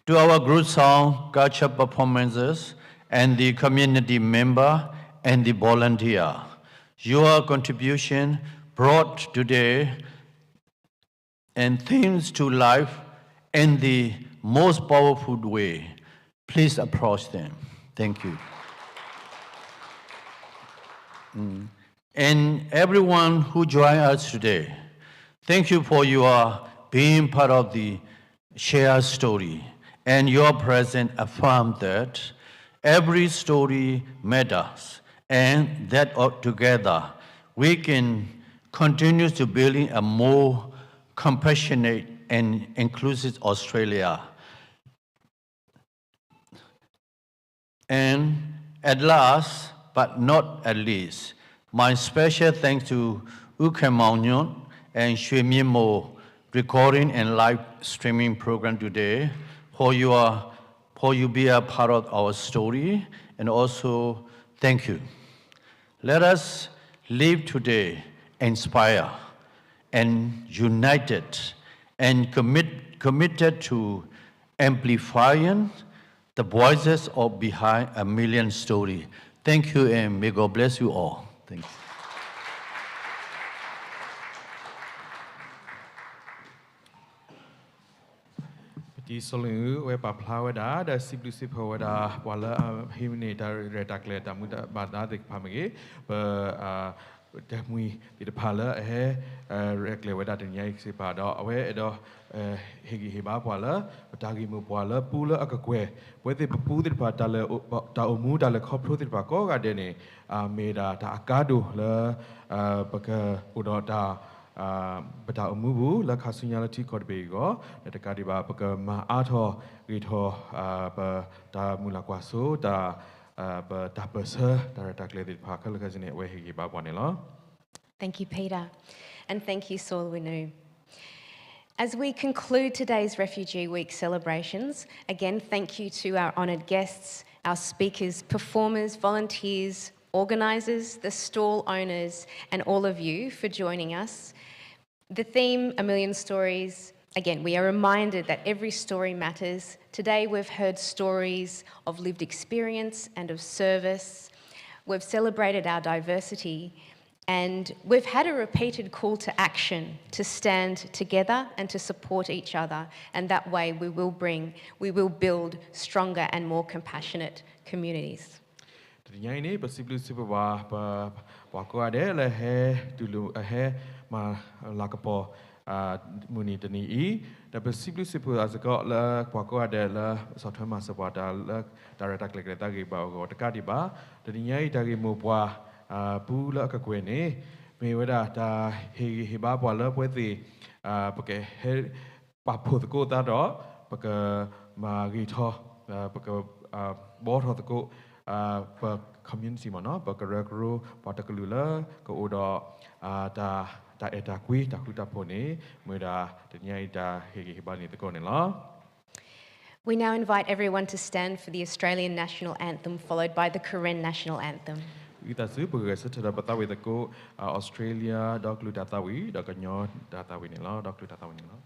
To our group song, culture performances, and the community member and the volunteer, your contribution brought today and themes to life in the most powerful way. Please approach them. Thank you. And everyone who joined us today, thank you for your being part of the shared story, and your presence affirmed that every story matters, and that together we can continue to build a more compassionate and inclusive Australia. And at last, but not at least, my special thanks to Uke Maunyon and Shui Min Mo recording and live streaming program today for you be a part of our story, and also thank you. Let us live today inspired and united and committed to amplifying the voices of behind a million stories. Thank you, and may God bless you all. Thanks. di solu we pa plawada da siblusi phawada wala himne da retakle da muda bada dik phamage ba da mui di phala he rekle wada de nyai se pa do we do hegi heba phala da gi mu phala pula akakwe we de pu de pa da le da umu da le khopro de pa ko ga de ne me da akadu la ba ka udo da but our move la casualty could be go that the Kadiba Paka Ato Rito da Mulakwaso da Perser directly Parker Lacazine where he gave up one. Thank you, Peter. And thank you, Saul Winu. As we conclude today's Refugee Week celebrations, again, thank you to our honoured guests, our speakers, performers, volunteers, organisers, the stall owners, and all of you for joining us. The theme, A Million Stories, again, we are reminded that every story matters. Today we've heard stories of lived experience and of service. We've celebrated our diversity, and we've had a repeated call to action to stand together and to support each other, and that way we will build stronger and more compassionate communities. Lakapo muni tani da besiblu sipu azako la kwako ada la sothama sabata la director klek ta gi ba go ta di ba tani nyai ta gi mo pwa pu la ka kwe ne me wada ta he ba pwa la pwe ti pa ke he pa phu ko ta do pa ka ma gi tho pa ka bo tho ko pa community ma no pa ka ro pa ta ku la ko odo ta eta kui ta kuta pone muda tenya ita hegi hibani te kone la. We now invite everyone to stand for the Australian National Anthem, followed by the Karen National Anthem. Kita su pergi secara betawi te ko Australia dok lu datawi dok kanyo datawi ni la dok lu datawi ni la.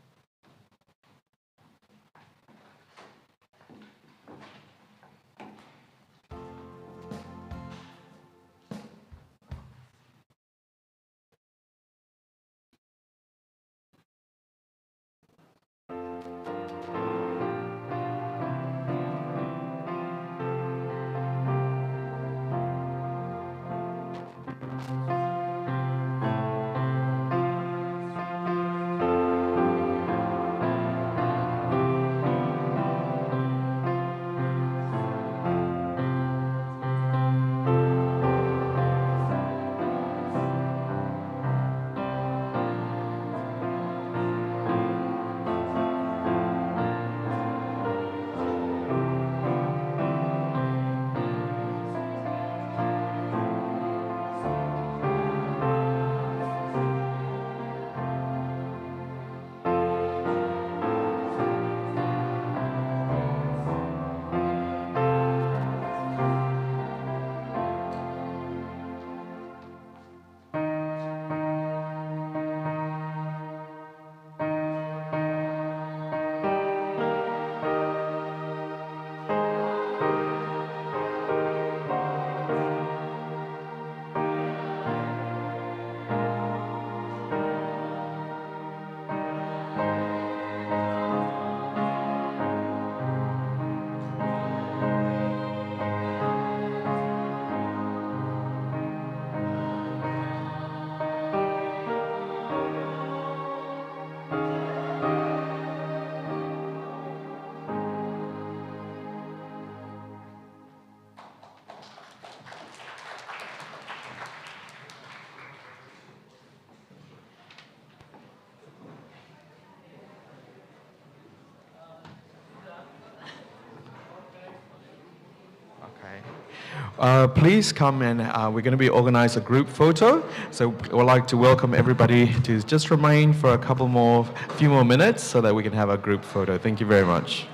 Please come and we're going to be organize a group photo. So we'd like to welcome everybody to just remain for a few more minutes so that we can have a group photo. Thank you very much.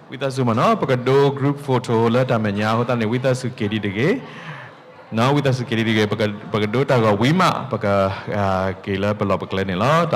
With us, do group photo la tamanya hotane with us kedi dege. Now with us kedi dege pagado taga wima paga kela pelopakle nila